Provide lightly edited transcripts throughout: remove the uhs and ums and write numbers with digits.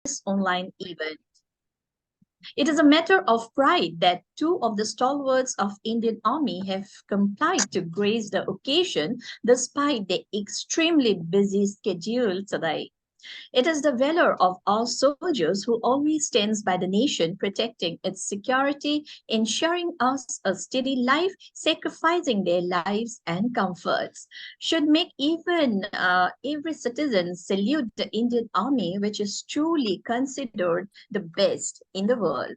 this online event. It is a matter of pride that two of the stalwarts of Indian Army have complied to grace the occasion despite their extremely busy schedule today. It is the valor of our soldiers who always stands by the nation, protecting its security, ensuring us a steady life, sacrificing their lives and comforts. Should make even every citizen salute the Indian Army, which is truly considered the best in the world.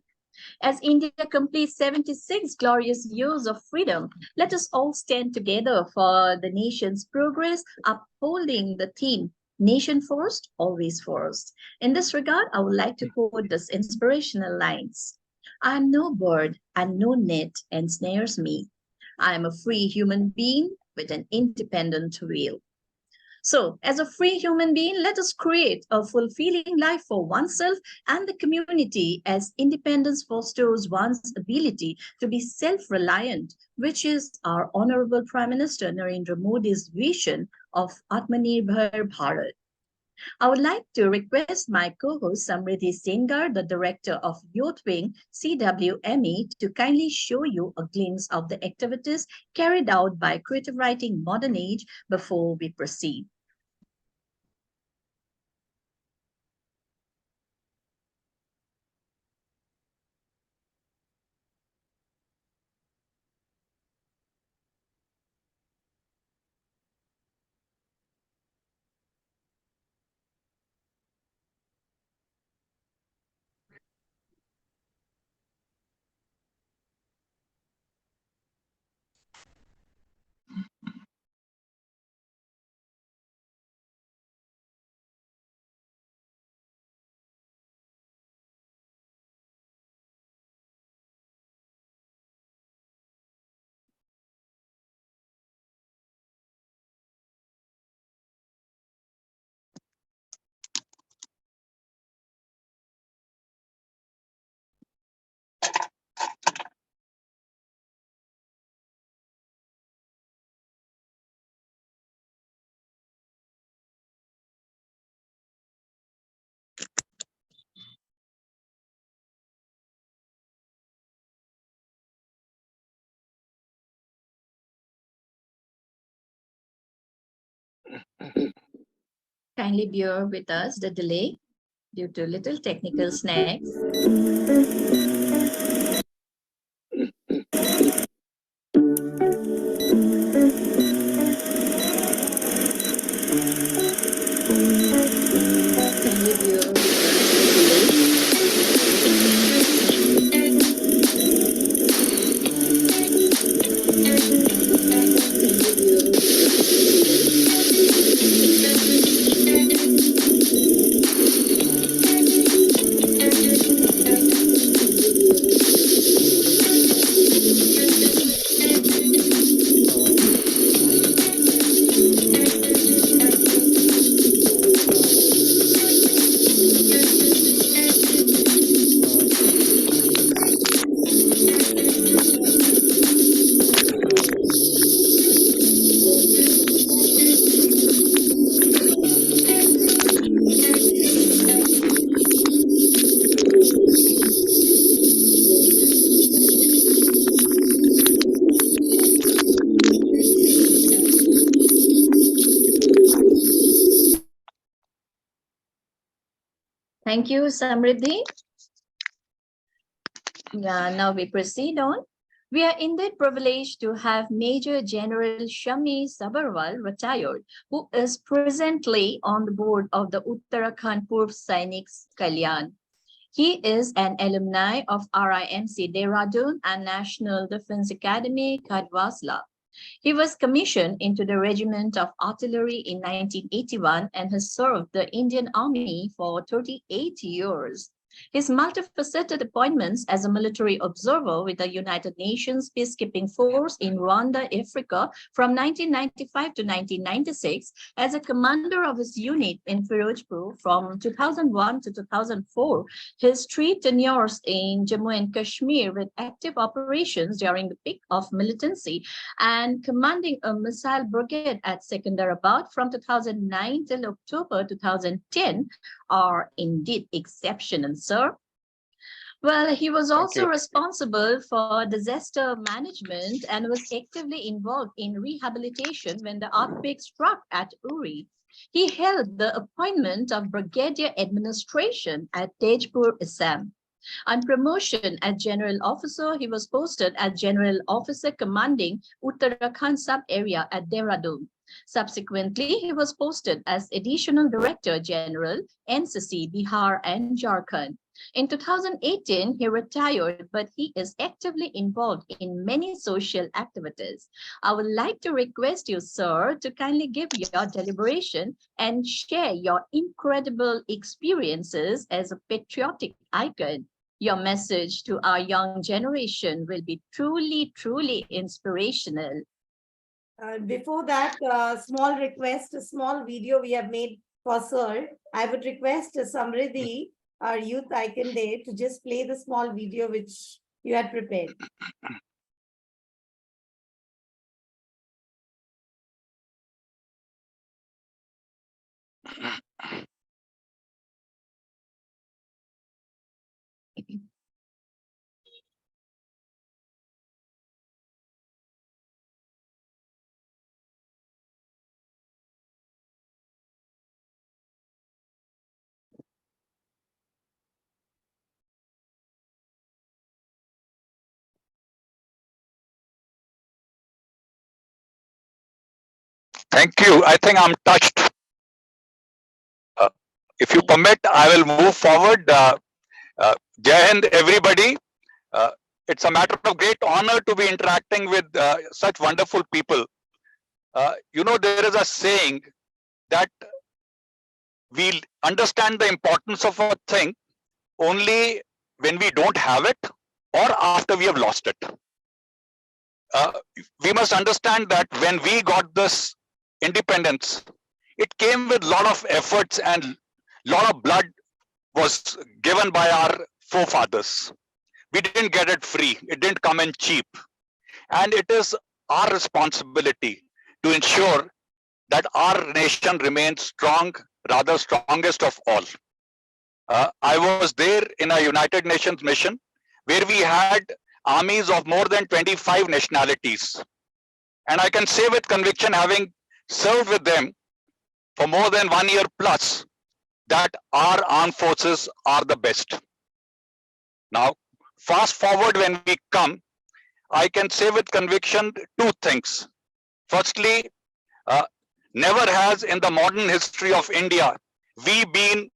As India completes 76 glorious years of freedom, let us all stand together for the nation's progress, upholding the theme Nation first, always first. In this regard, I would like to quote these inspirational lines. I am no bird, and no net ensnares me. I am a free human being with an independent will. So, as a free human being, let us create a fulfilling life for oneself and the community as independence fosters one's ability to be self reliant, which is our Honorable Prime Minister Narendra Modi's vision of Atmanirbhar Bharat. I would like to request my co-host Samriddhi Sengar, the director of Youth Wing CWME, to kindly show you a glimpse of the activities carried out by Creative Writing Modern Age before we proceed. Kindly bear with us the delay due to little technical snags. Kindly bear with us Thank you, Samriddhi. Now we proceed on. We are indeed privileged to have Major General Shami Sabharwal, retired, who is presently on the board of the Uttarakhand Purv Sainiks Kalyan. He is an alumni of RIMC Dehradun and National Defense Academy, Kadwasla. He was commissioned into the Regiment of Artillery in 1981 and has served the Indian Army for 38 years. His multifaceted appointments as a military observer with the United Nations Peacekeeping Force in Rwanda, Africa from 1995 to 1996, as a commander of his unit in Firozpur from 2001 to 2004, his 3 tenures in Jammu and Kashmir with active operations during the peak of militancy and commanding a missile brigade at Secunderabad from 2009 till October 2010 are indeed exceptional, sir. Well, he was Thank also you. responsible for disaster management and was actively involved in rehabilitation when the earthquake struck at Uri. He held the appointment of Brigadier Administration at Tejpur, Assam. On promotion as General Officer, he was posted as General Officer commanding Uttarakhand sub-area at Dehradun. Subsequently, he was posted as Additional Director General, NCC, Bihar and Jharkhand. In 2018, he retired, but he is actively involved in many social activities. I would like to request you, sir, to kindly give your deliberation and share your incredible experiences as a patriotic icon. Your message to our young generation will be truly, truly inspirational. Before that, small request, a small video we have made for Sir. I would request Samriddhi, our youth icon there, to just play the small video which you had prepared. Thank you. I think I'm touched. Uh, if you permit, I will move forward. Jai Hind, everybody. Uh, it's a matter of great honor to be interacting with such wonderful people. There is a saying that we understand the importance of a thing only when we don't have it or after we have lost it. Uh, we must understand that when we got this independence, it came with a lot of efforts and a lot of blood was given by our forefathers. We didn't get it free. It didn't come in cheap. And it is our responsibility to ensure that our nation remains strong, rather strongest of all. I was there in a United Nations mission where we had armies of more than 25 nationalities. And I can say with conviction, having served with them for more than 1 year plus, that our armed forces are the best. Now, fast forward when we come, I can say with conviction two things. Firstly, never has in the modern history of India we been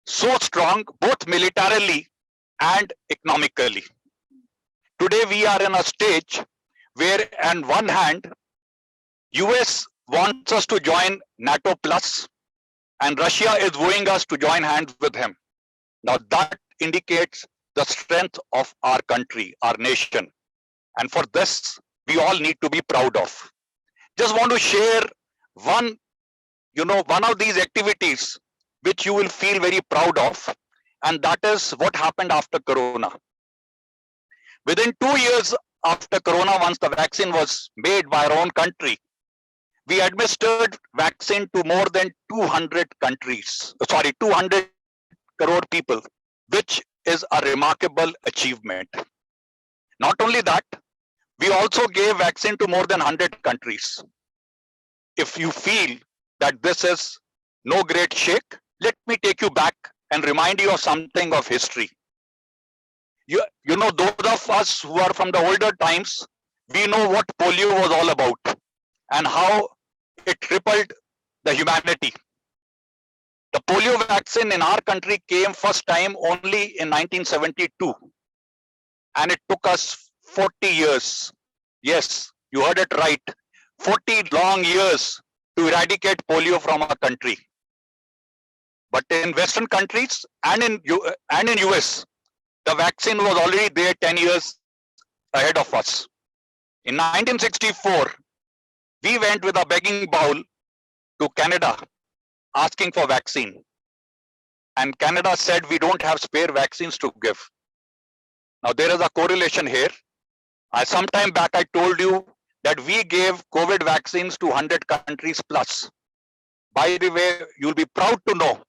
so strong both militarily and economically. Today we are in a stage where on one hand US wants us to join NATO plus and Russia is wooing us to join hands with him. Now that indicates the strength of our country, our nation. And for this, we all need to be proud of. Just want to share one of these activities which you will feel very proud of, and that is what happened after Corona. Within 2 years after Corona, once the vaccine was made by our own country, we administered vaccine to more than 200 crore people, which is a remarkable achievement. Not only that, we also gave vaccine to more than 100 countries. If you feel that this is no great shake, let me take you back and remind you of something of history. Those of us who are from the older times, we know what polio was all about and how it crippled the humanity. The polio vaccine in our country came first time only in 1972, and it took us 40 years. Yes, you heard it right. 40 long years to eradicate polio from our country. But in Western countries and in US, the vaccine was already there 10 years ahead of us. In 1964, we went with a begging bowl to Canada asking for vaccine. And Canada said we don't have spare vaccines to give. Now there is a correlation here. Some time back I told you that we gave COVID vaccines to 100 countries plus. By the way, you'll be proud to know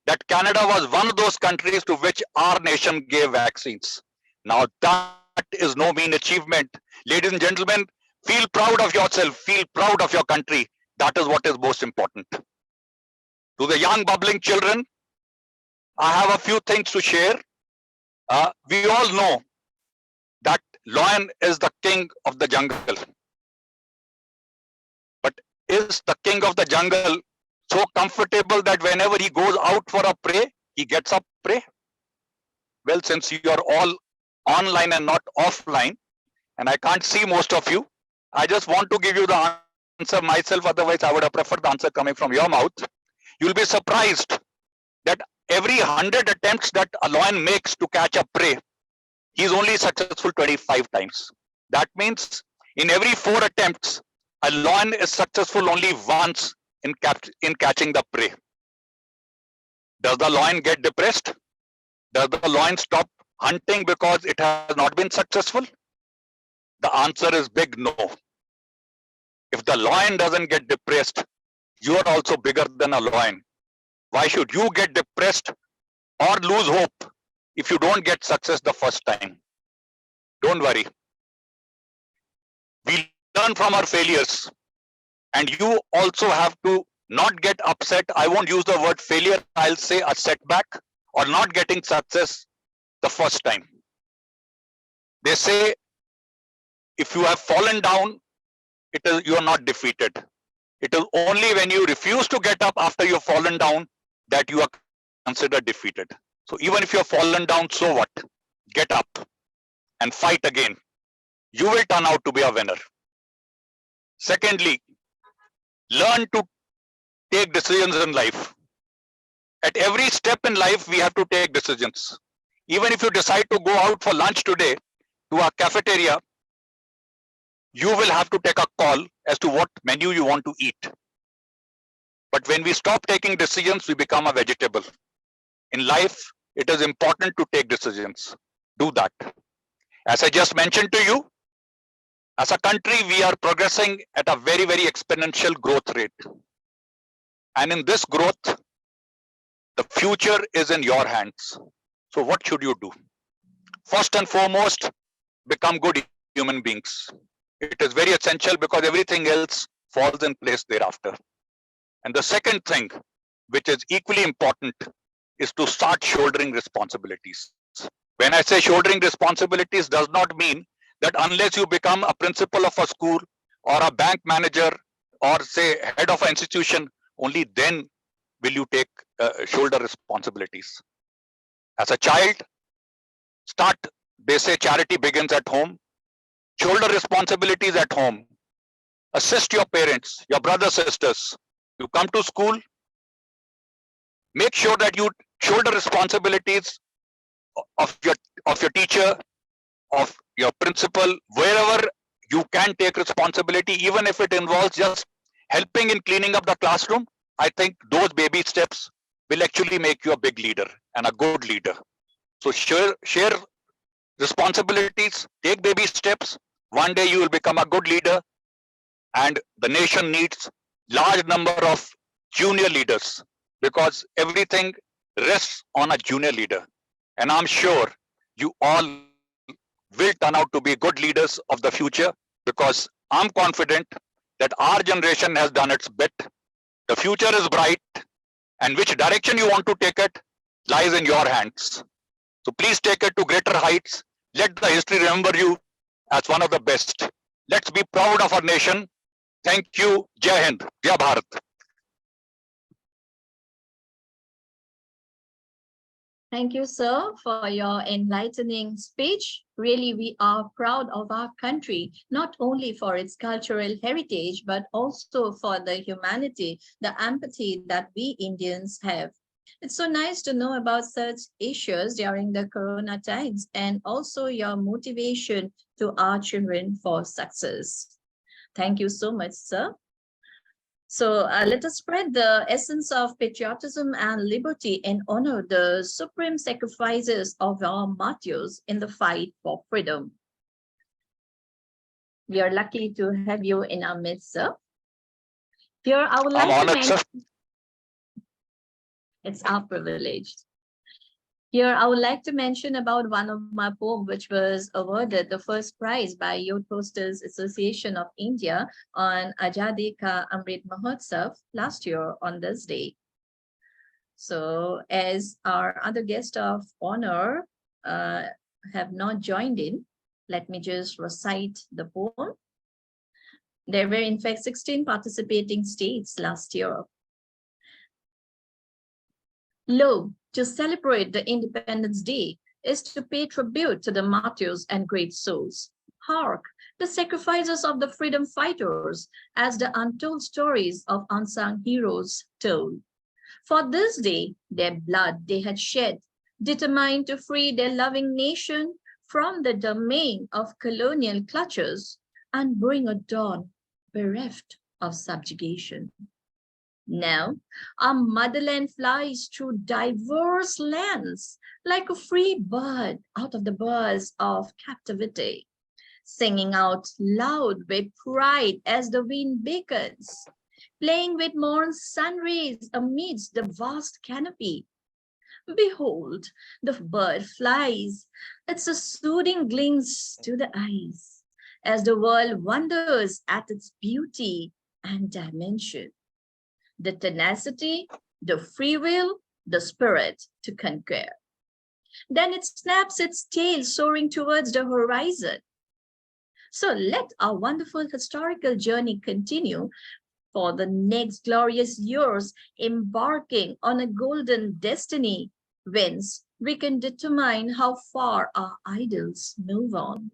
that Canada was one of those countries to which our nation gave vaccines. Now that is no mean achievement. Ladies and gentlemen, feel proud of yourself, feel proud of your country. That is what is most important. To the young bubbling children, I have a few things to share. We all know that lion is the king of the jungle. But is the king of the jungle so comfortable that whenever he goes out for a prey, he gets a prey? Well, since you are all online and not offline, and I can't see most of you, I just want to give you the answer myself. Otherwise, I would have preferred the answer coming from your mouth. You'll be surprised that every 100 attempts that a lion makes to catch a prey, he's only successful 25 times. That means in every 4 attempts, a lion is successful only once in catching the prey. Does the lion get depressed? Does the lion stop hunting because it has not been successful? The answer is big no. If the lion doesn't get depressed, you are also bigger than a lion. Why should you get depressed or lose hope if you don't get success the first time? Don't worry. We learn from our failures, and you also have to not get upset. I won't use the word failure. I'll say a setback or not getting success the first time. They say if you have fallen down, you are not defeated. It is only when you refuse to get up after you've fallen down that you are considered defeated. So even if you've fallen down, so what? Get up and fight again. You will turn out to be a winner. Secondly, learn to take decisions in life. At every step in life, we have to take decisions. Even if you decide to go out for lunch today to a cafeteria, you will have to take a call as to what menu you want to eat. But when we stop taking decisions, we become a vegetable. In life, it is important to take decisions. Do that. As I just mentioned to you, as a country, we are progressing at a very, very exponential growth rate. And in this growth, the future is in your hands. So what should you do? First and foremost, become good human beings. It is very essential because everything else falls in place thereafter. And the second thing, which is equally important, is to start shouldering responsibilities. When I say shouldering responsibilities, does not mean that unless you become a principal of a school or a bank manager or say head of an institution, only then will you take shoulder responsibilities. As a child, they say charity begins at home. Shoulder responsibilities at home. Assist your parents, your brothers, sisters. You come to school, make sure that you shoulder responsibilities of your teacher, of your principal, wherever you can take responsibility, even if it involves just helping in cleaning up the classroom. I think those baby steps will actually make you a big leader and a good leader. So share responsibilities, take baby steps. One day you will become a good leader, and the nation needs large number of junior leaders because everything rests on a junior leader. And I'm sure you all will turn out to be good leaders of the future because I'm confident that our generation has done its bit. The future is bright, and which direction you want to take it lies in your hands. So please take it to greater heights. Let the history remember you as one of the best. Let's be proud of our nation. Thank you. Jai Hind. Jai Bharat. Thank you, sir, for your enlightening speech. Really, we are proud of our country, not only for its cultural heritage, but also for the humanity, the empathy that we Indians have. It's so nice to know about such issues during the Corona times and also your motivation to our children for success. Thank you so much, sir. So let us spread the essence of patriotism and liberty and honor the supreme sacrifices of our martyrs in the fight for freedom. We are lucky to have you in our midst, sir. Here, I would like to mention. It's our privilege. Here, I would like to mention about one of my poems, which was awarded the first prize by Youth Posters Association of India on Azadi Ka Amrit Mahotsav last year on this day. So, as our other guest of honor have not joined in, let me just recite the poem. There were, in fact, 16 participating states last year. Lo, to celebrate the Independence Day is to pay tribute to the martyrs and great souls. Hark, the sacrifices of the freedom fighters as the untold stories of unsung heroes told. For this day, their blood they had shed, determined to free their loving nation from the domain of colonial clutches and bring a dawn bereft of subjugation. Now, our motherland flies through diverse lands like a free bird out of the buzz of captivity, singing out loud with pride as the wind beckons, playing with morn's sun rays amidst the vast canopy. Behold, the bird flies, it's a soothing glimpse to the eyes, as the world wonders at its beauty and dimension. The tenacity, the free will, the spirit to conquer. Then it snaps its tail soaring towards the horizon. So let our wonderful historical journey continue for the next glorious years, embarking on a golden destiny, whence we can determine how far our idols move on,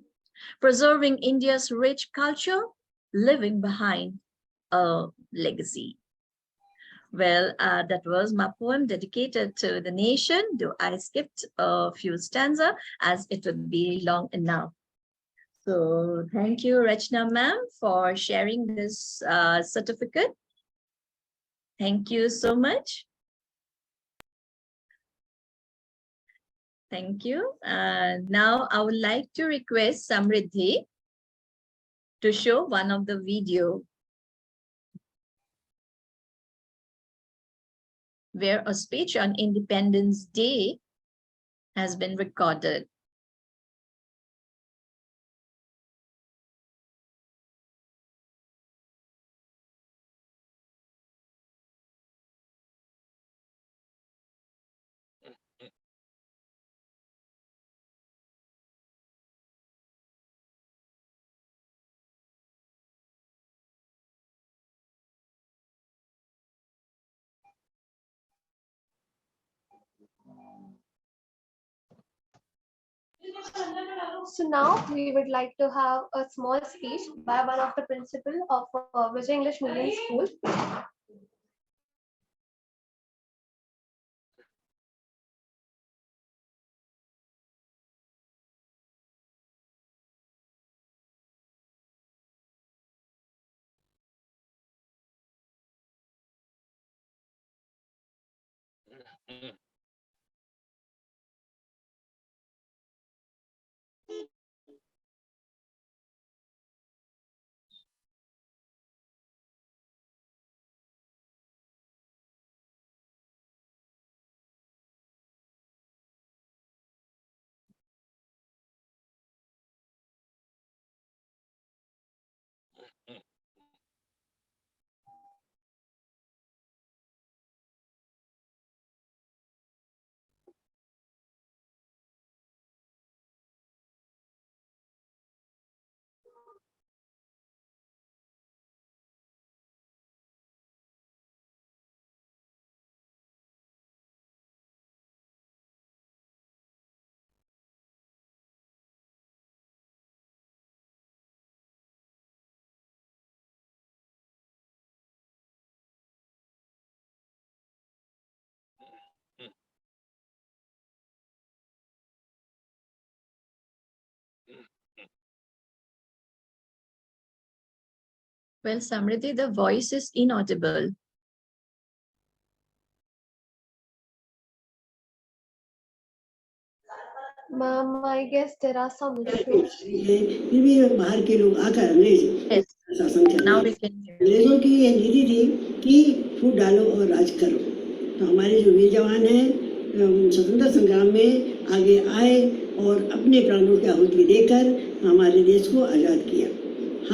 preserving India's rich culture, leaving behind a legacy. Well, that was my poem dedicated to the nation, though I skipped a few stanzas as it would be long enough. So thank you, Rachna ma'am, for sharing this certificate. Thank you so much. Thank you. Now I would like to request Samriddhi to show one of the video where a speech on Independence Day has been recorded. So now we would like to have a small speech by one of the principal of Vijay English Medium School. Well, Samriddhi, the voice is inaudible. Ma'am, I guess there are some issues. फिर भी बाहर के लोग आकर अंग्रेज Yes, शासन कर now रहे we can hear. अंग्रेजों की ये नीति थी कि फूट डालो और राज करो तो हमारे जो वीर जवान हैं स्वतंत्रता संग्राम में आगे आए और अपने प्राणों की आहुति देकर हमारे देश को आज़ाद किया।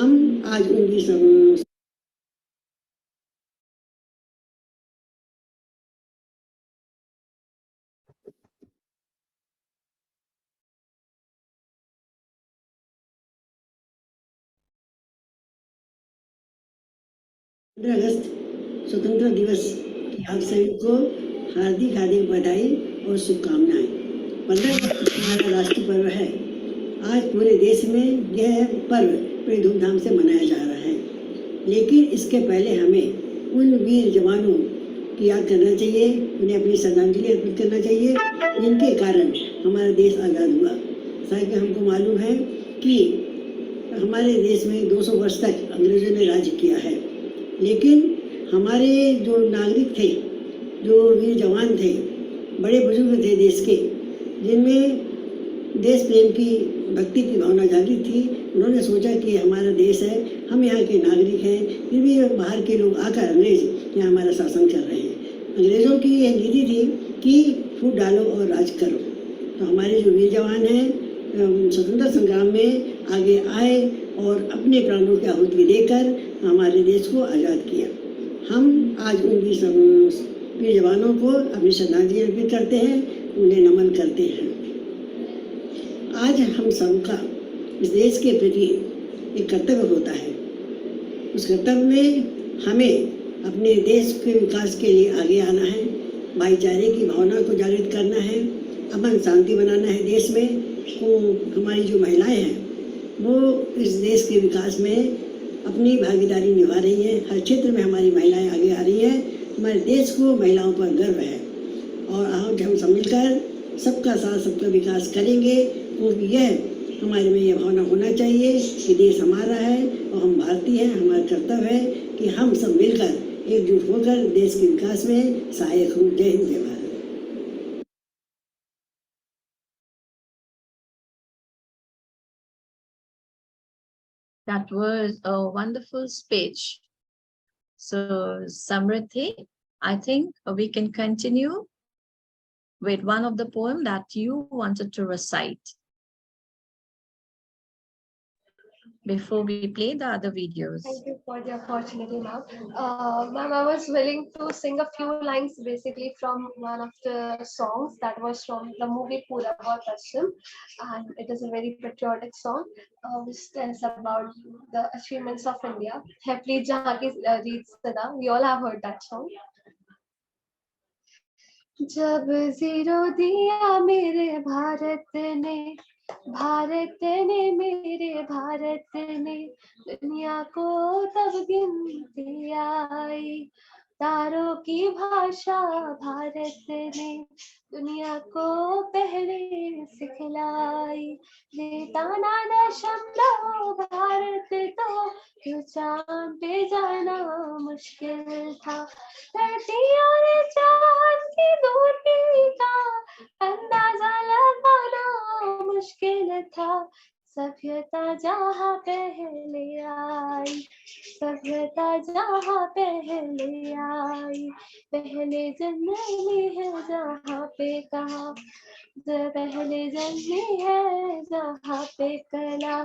हम आज उनकी 15 अगस्त स्वतंत्रता दिवस की आप सभी को हार्दिक हार्दिक बधाई और शुभकामनाएं। 15 अगस्त हमारा राष्ट्रीय पर्व है। आज पूरे देश में यह पर्व बड़ी धूमधाम से मनाया जा रहा है, लेकिन इसके पहले हमें उन वीर जवानों की याद करना चाहिए, उन्हें अपनी श्रद्धांजलि अर्पित करना चाहिए जिनके कारण हमारा देश आज़ाद हुआ। शायद हमको मालूम है कि हमारे देश में 200 वर्ष तक अंग्रेजों ने राज्य किया है, लेकिन हमारे जो नागरिक थे, जो वीर जवान थे, बड़े बुजुर्ग थे देश के, जिनमें देश प्रेम की भक्ति की भावना जागृत थी। उन्होंने सोचा कि हमारा देश है, हम यहाँ के नागरिक हैं, फिर भी बाहर के लोग आकर अंग्रेज यहाँ हमारा शासन कर रहे हैं। अंग्रेज़ों की यह नीति थी कि फूट डालो और राज करो। तो हमारे जो वीर जवान हैं स्वतंत्रता संग्राम में आगे आए और अपने प्राणों की आहुति देकर हमारे देश को आज़ाद किया। हम आज उन वीर जवानों को अपनी श्रद्धांजलि अर्पित करते हैं, उन्हें नमन करते हैं। आज हम सबका इस देश के प्रति एक कर्तव्य होता है। उस कर्तव्य में हमें अपने देश के विकास के लिए आगे आना है, भाईचारे की भावना को जागृत करना है, अमन शांति बनाना है देश में। तो हमारी जो महिलाएं हैं वो इस देश के विकास में अपनी भागीदारी निभा रही हैं। हर क्षेत्र में हमारी महिलाएं आगे आ रही हैं। हमारे देश को महिलाओं पर गर्व है और आज हम सब मिलकर सबका साथ सबका विकास करेंगे, क्योंकि यह हमारे में यह भावना होना चाहिए कि देश हमारा है और हम भारतीय हैं। हमारा कर्तव्य है कि हम सब मिलकर एकजुट होकर देश के विकास में सहायक हों। जय हिंद, जय Bharat. That was a wonderful speech. So, Samriddhi, I think we can continue with one of the poem that you wanted to recite before we play the other videos. Thank you for the opportunity, ma'am. Ma'am, I was willing to sing a few lines basically from one of the songs that was from the movie Pura Bahut Ashram, and it is a very patriotic song which tells about the achievements of India. है please जहाँ की रीत सदा. We all have heard that song. जब zero दिया मेरे भारत ने मेरे भारत ने दुनिया को तब गिनती आई। तारों की भाषा भारत ने दुनिया को पहले सिखलाई। ताना दशमलव भारत तो क्यों चांद पे जाना मुश्किल था। धरती और चांद की दूरी का अंदाजा लगाना मुश्किल था। सभ्यता जहाँ पहले आई, सभ्यता जहाँ पहले आई, पहले जन्मी है जहाँ पे कहा, पहले जन्मी है जहाँ पे कला।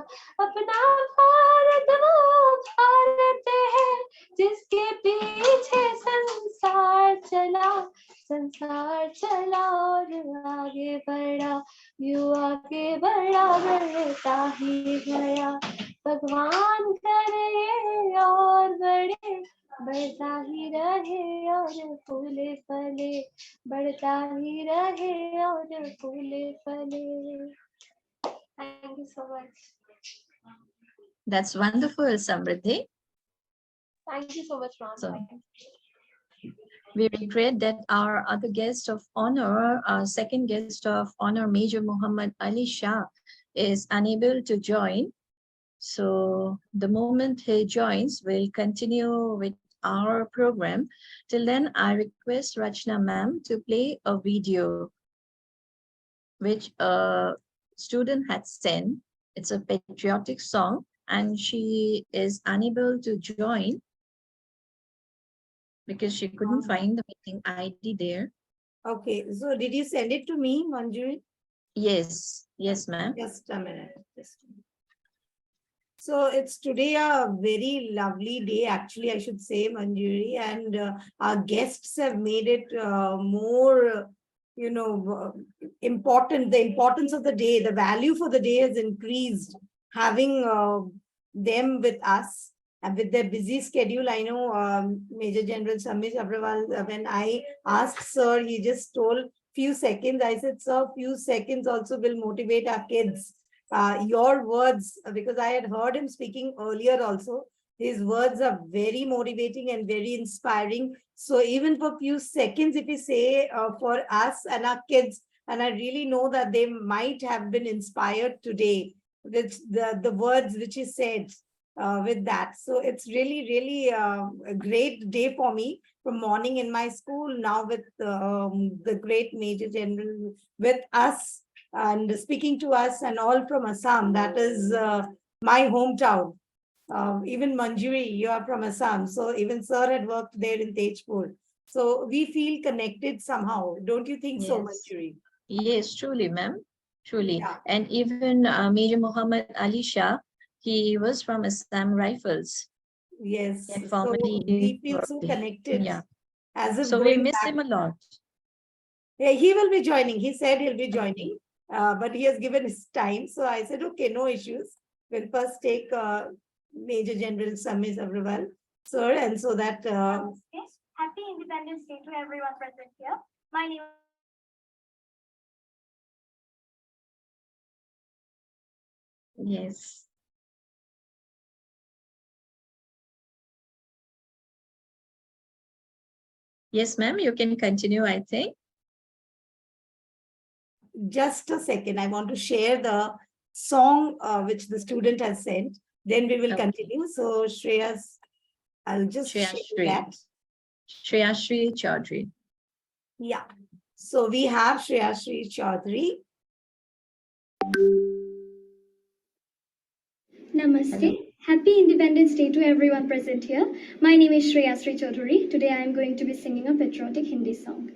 अपना भारत वो भारत है जिसके पीछे संसार चला, संसार चला और आगे बढ़ा, यूं आगे बढ़ा बढ़ता ही गया। भगवान करे और बढ़े, बढ़ता ही रहे और फूले फले, बढ़ता ही रहे और फूले फले। Thank you so much. That's wonderful, Samriddhi. Thank you so much, ma'am. So, we regret that our other guest of honor, our second guest of honor, Major Muhammad Ali Shah, is unable to join. So the moment he joins, we'll continue with our program. Till then, I request Rachna ma'am to play a video which a student had sent. It's a patriotic song and she is unable to join because she couldn't find the meeting ID there. Okay, so did you send it to me, Monjoyee? Yes, yes, ma'am. Just a minute. So it's today a very lovely day, actually, I should say, Monjoyee, and our guests have made it more, important. The importance of the day, the value for the day has increased. Having them with us and with their busy schedule, I know Major General Samir Agrawal, when I asked sir, he just told few seconds. I said, sir, few seconds also will motivate our kids. Your words, because I had heard him speaking earlier also, his words are very motivating and very inspiring. So even for few seconds, if we say for us and our kids, and I really know that they might have been inspired today with the words which he said with that. So it's really, really a great day for me from morning in my school, now with the great Major General with us and speaking to us, and all from Assam. That is my hometown. Even Monjoyee, you are from Assam. So even sir had worked there in Tejpur. So we feel connected somehow. Don't you think so, Yes. Monjoyee? Yes, truly, ma'am. Truly. Yeah. And even Major Muhammad Ali Shah, he was from Assam Rifles. Yes. And So formerly, we feel so connected. yeah. As if So we going miss back. him a lot. Yeah, he will be joining. He said he'll be Okay. joining, but he has given his time. So I said, okay, no issues. We'll first take Major General Samir Agrawal, sir, and so that. Yes. Happy Independence Day to everyone present here. My name Yes. Yes, ma'am, you can continue, I think. Just a second. I want to share the song which the student has sent. Then we will Okay. continue. So Shreyas, I'll just Shreya share Shri. that. Shreya Shri Chaudhary. Yeah. So we have Shreya Shri Chaudhary. Namaste. Happy Independence Day to everyone present here. My name is Shreya Sri Chaudhary. Today I am going to be singing a patriotic Hindi song.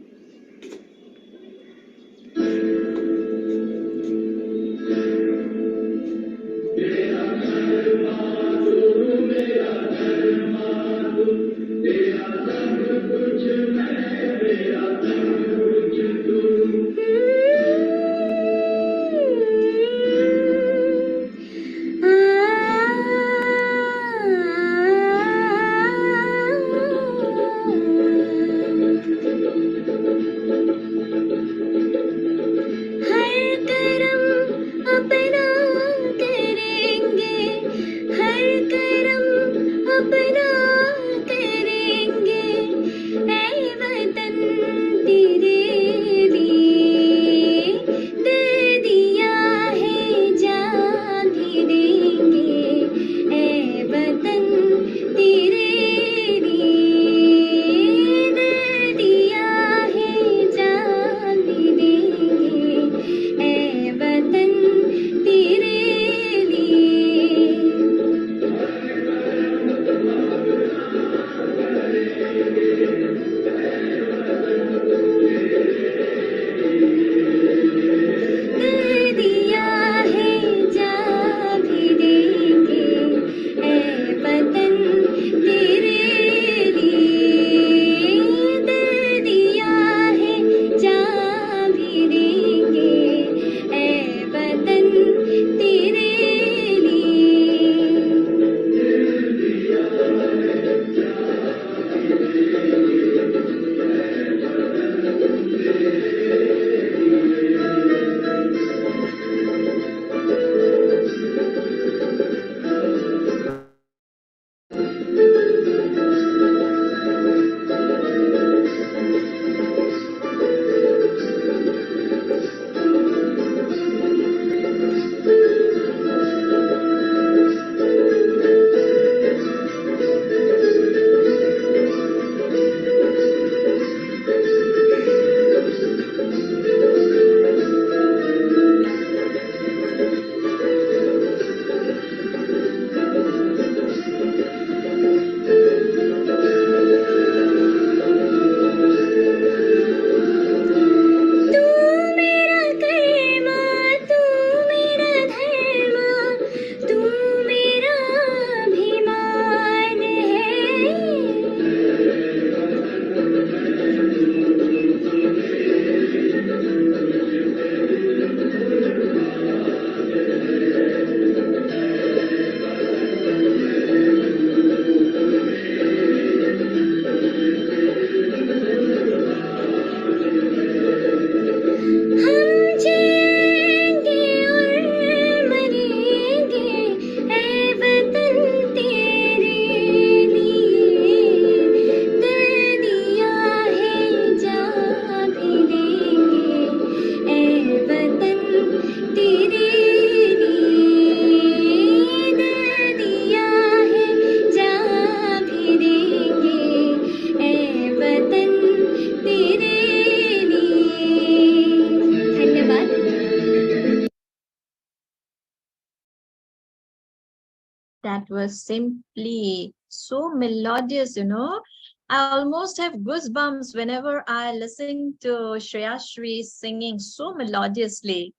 That was simply so melodious, I almost have goosebumps whenever I listen to Shreyashri singing so melodiously.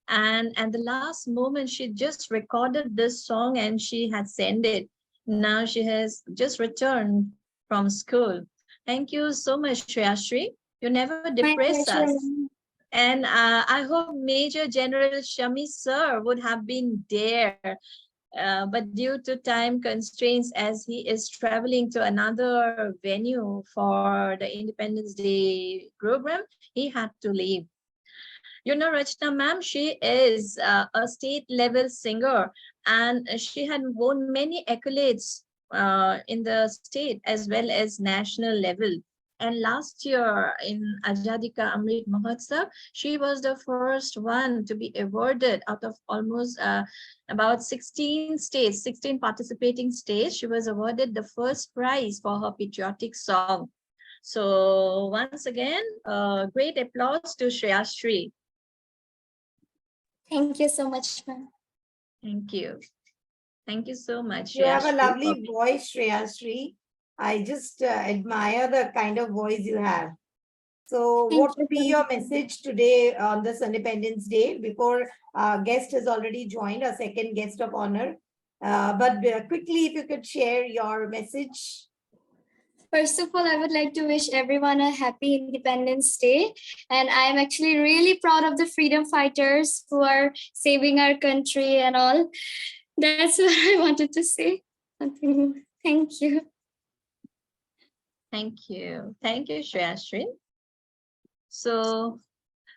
And the last moment she just recorded this song and she had sent it. Now she has just returned from school. Thank you so much, Shreyashri. You never My depress pleasure. us. And I hope Major General Shami sir would have been there, but due to time constraints, as he is traveling to another venue for the Independence Day program, he had to leave. Rachna ma'am, she is a state level singer, and she had won many accolades in the state as well as national level. And last year in Azadi Ka Amrit Mahotsav, she was the first one to be awarded out of almost about 16 states, 16 participating states. She was awarded the first prize for her patriotic song. So once again, great applause to Shreyashri. Thank you so much, ma'am. Thank you. Thank you so much, You have a Shreyashri, for lovely voice, Shreyashri. I just admire the kind of voice you have. So what Thank would be you. your message today on this Independence Day? Before our guest has already joined, our second guest of honor. But quickly, if you could share your message. First of all, I would like to wish everyone a happy Independence Day. And I'm actually really proud of the freedom fighters who are saving our country and all. That's what I wanted to say. Nothing more. Thank you. Thank you. Thank you, Shreyashri. So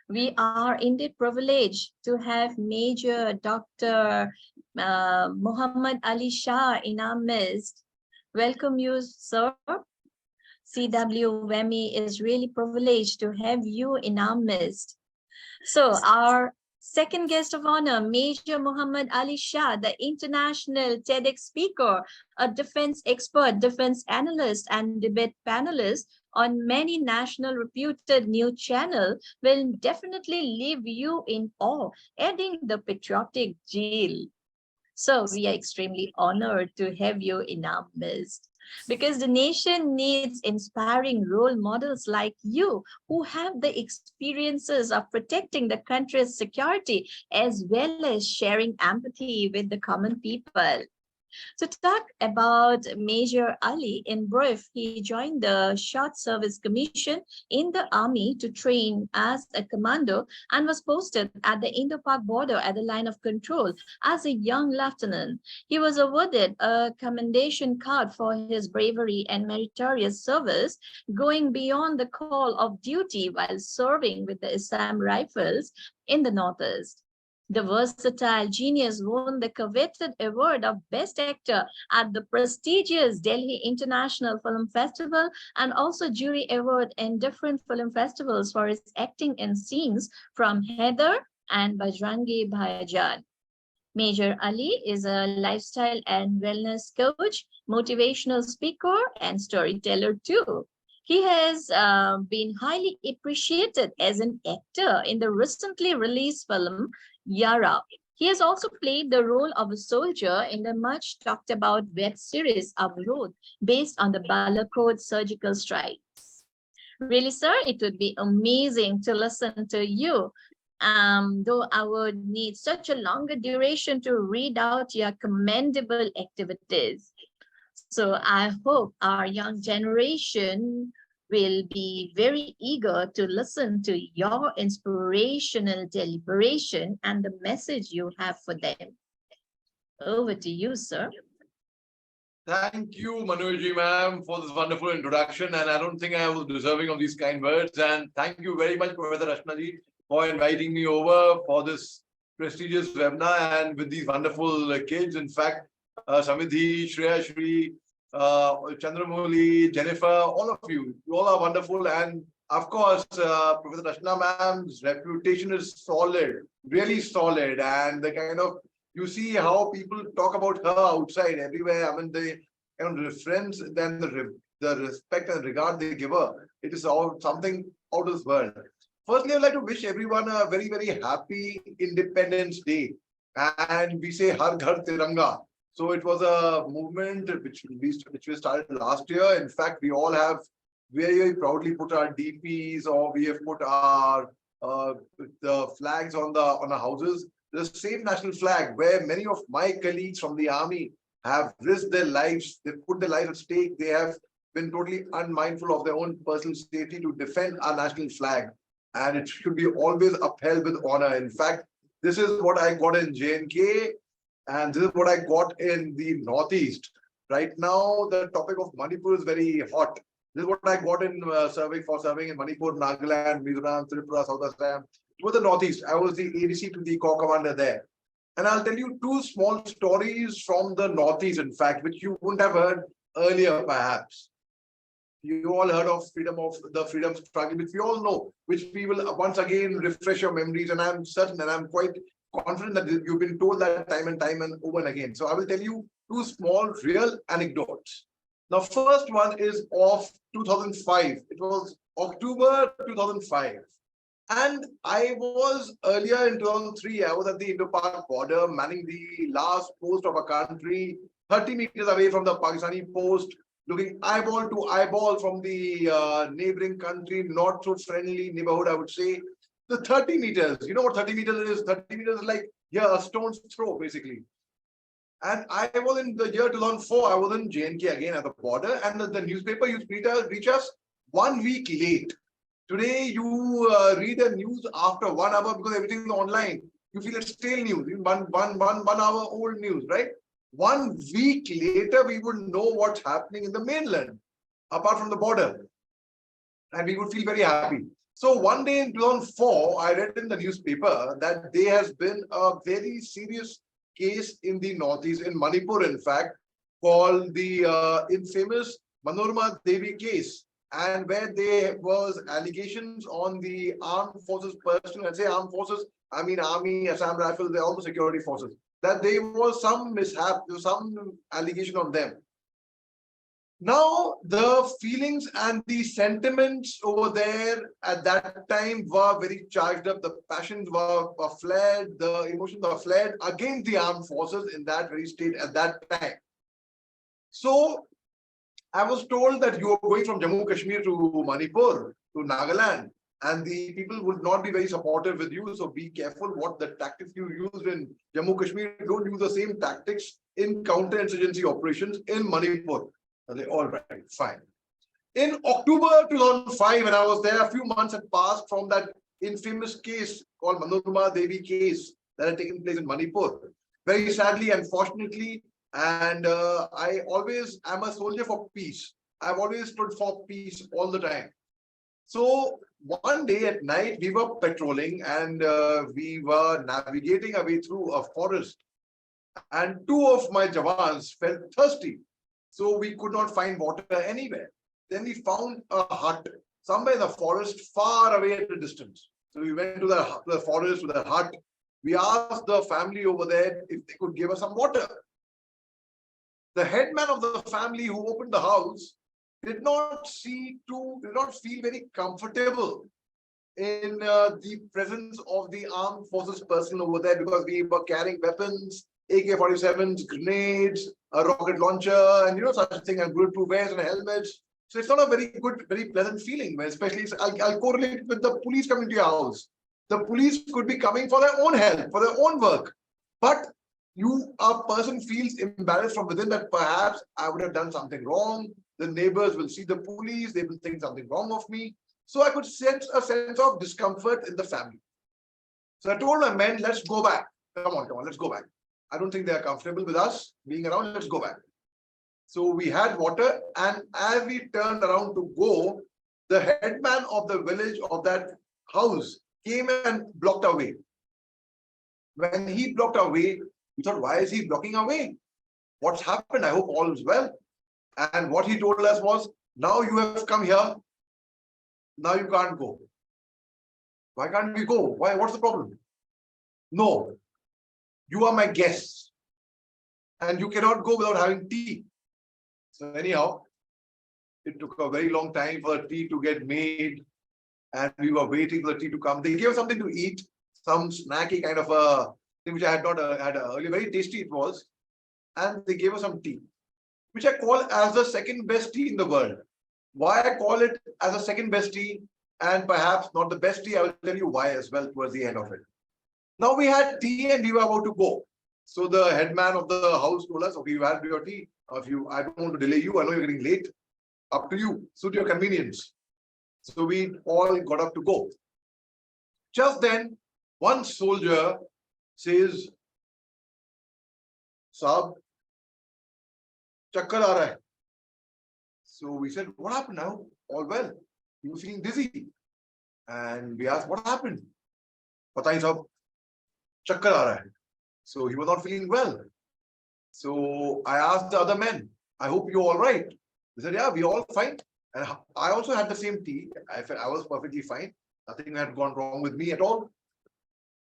we are indeed privileged to have Major Dr. Muhammad Ali Shah in our midst. Welcome you, sir. CWME is really privileged to have you in our midst. So our second guest of honor, Major Muhammad Ali Shah, the international TEDx speaker, a defense expert, defense analyst, and debate panelist on many national reputed news channel, will definitely leave you in awe, adding the patriotic zeal. So we are extremely honored to have you in our midst, because the nation needs inspiring role models like you who have the experiences of protecting the country's security as well as sharing empathy with the common people. To talk about Major Ali, in brief, he joined the Short Service Commission in the Army to train as a commando and was posted at the Indo-Pak border at the line of control as a young lieutenant. He was awarded a commendation card for his bravery and meritorious service, going beyond the call of duty while serving with the Assam Rifles in the Northeast. The versatile genius won the coveted award of Best Actor at the prestigious Delhi International Film Festival and also jury award in different film festivals for his acting in scenes from Heather and Bajrangi Bhaijaan. Major Ali is a lifestyle and wellness coach, motivational speaker, and storyteller too. He has been highly appreciated as an actor in the recently released film Yara. He has also played the role of a soldier in the much talked about web series Avrodh, based on the Balakot surgical strikes. Really, sir, it would be amazing to listen to you. Though I would need such a longer duration to read out your commendable activities. So I hope our young generation will be very eager to listen to your inspirational deliberation and the message you have for them. Over to you, sir. Thank you, Monjoyee ma'am, for this wonderful introduction. And I don't think I was deserving of these kind words. And thank you very much, Professor Rashnaji, for inviting me over for this prestigious webinar and with these wonderful kids. In fact, Samriddhi, Shreya Shri, Chandramoli, Jennifer, all of you all are wonderful. And of course, Professor Rashna ma'am's reputation is solid, really solid. And the kind of, you see how people talk about her outside everywhere. I mean, the kind of reference, then the respect and regard they give her, it is all something out of this world. Firstly, I'd like to wish everyone a very, very happy Independence Day. And we say Har Ghar Tiranga. So it was a movement which we started last year. In fact, we all have very proudly put our DPs, or we have put our the flags on our houses. The same national flag where many of my colleagues from the army have risked their lives. They put their lives at stake. They have been totally unmindful of their own personal safety to defend our national flag, and it should be always upheld with honor. In fact, this is what I got in J&K, and this is what I got in the Northeast. Right now, the topic of Manipur is very hot. This is what I got in serving in Manipur, Nagaland, Mizoram, Tripura, South Assam. It was the Northeast. I was the ADC to the corps commander there. And I'll tell you two small stories from the Northeast, in fact, which you wouldn't have heard earlier, perhaps. You all heard of the freedom struggle, which we all know, which we will once again refresh your memories. And I'm certain and I'm quite confident that you've been told that time and over and again. So I will tell you two small real anecdotes. The first one is of 2005. It was October 2005. And I was earlier in 2003, I was at the Indo-Pak border, manning the last post of a country, 30 meters away from the Pakistani post, looking eyeball to eyeball from the neighboring country, not so friendly neighborhood, I would say. The 30 meters, you know what 30 meters is? 30 meters is like, yeah, a stone's throw, basically. And I was in the year 2004, I was in J&K again at the border, and the newspaper used to reach us 1 week late. Today, you read the news after 1 hour because everything is online. You feel it's stale news, one hour old news, right? 1 week later, we would know what's happening in the mainland, apart from the border. And we would feel very happy. So one day in 2004, I read in the newspaper that there has been a very serious case in the Northeast, in Manipur, in fact, called the infamous Manorama Devi case, and where there was allegations on the armed forces personnel. And say armed forces, I mean Army, Assam Rifles, they're all the security forces, that there was some mishap, there was some allegation on them. Now, the feelings and the sentiments over there at that time were very charged up. The passions were fled, the emotions were fled against the armed forces in that very state at that time. So, I was told that you are going from Jammu Kashmir to Manipur, to Nagaland, and the people would not be very supportive with you. So be careful what the tactics you used in Jammu Kashmir. Don't use the same tactics in counterinsurgency operations in Manipur. They all right, fine. In October 2005, when I was there, a few months had passed from that infamous case called Manorama Devi case that had taken place in Manipur. Very sadly, unfortunately, and I always am a soldier for peace. I've always stood for peace all the time. So one day at night, we were patrolling and we were navigating our way through a forest. And two of my Jawans felt thirsty. So we could not find water anywhere. Then we found a hut somewhere in the forest, far away at a distance. So we went to the forest, to the hut. We asked the family over there if they could give us some water. The headman of the family who opened the house did not feel very comfortable in the presence of the armed forces personnel over there, because we were carrying weapons, AK-47s, grenades, a rocket launcher, and such a thing, and bulletproof vests and helmets. So it's not a very good, very pleasant feeling, especially I'll correlate with the police coming to your house. The police could be coming for their own help, for their own work. But a person feels embarrassed from within that perhaps I would have done something wrong. The neighbors will see the police, they will think something wrong of me. So I could sense a sense of discomfort in the family. So I told my men, let's go back. Come on, let's go back. I don't think they are comfortable with us being around. Let's go back. So we had water, and as we turned around to go, the headman of the village of that house came and blocked our way. When he blocked our way, we thought, why is he blocking our way? What's happened? I hope all is well. And what he told us was, now you have come here, now you can't go. Why can't we go? Why? What's the problem? No. You are my guests, and you cannot go without having tea. So anyhow, it took a very long time for the tea to get made, and we were waiting for the tea to come. They gave something to eat, some snacky kind of a thing which I had not had earlier. Very tasty it was. and they gave us some tea, which I call as the second best tea in the world. Why I call it as a second best tea and perhaps not the best tea, I will tell you why as well towards the end of it. Now we had tea and we were about to go. So the headman of the house told us, okay, you had your tea. I don't want to delay you. I know you're getting late. Up to you. Suit your convenience. So we all got up to go. Just then, one soldier says, Saab, chakkar aa raha hai. So we said, what happened now? All well. He was feeling dizzy. And we asked, what happened? Pata nahi sahab, chakkar aa raha hai. So he was not feeling well. So I asked the other men, I hope you're all right. They said, yeah, we're all fine. And I also had the same tea. I felt I was perfectly fine. Nothing had gone wrong with me at all.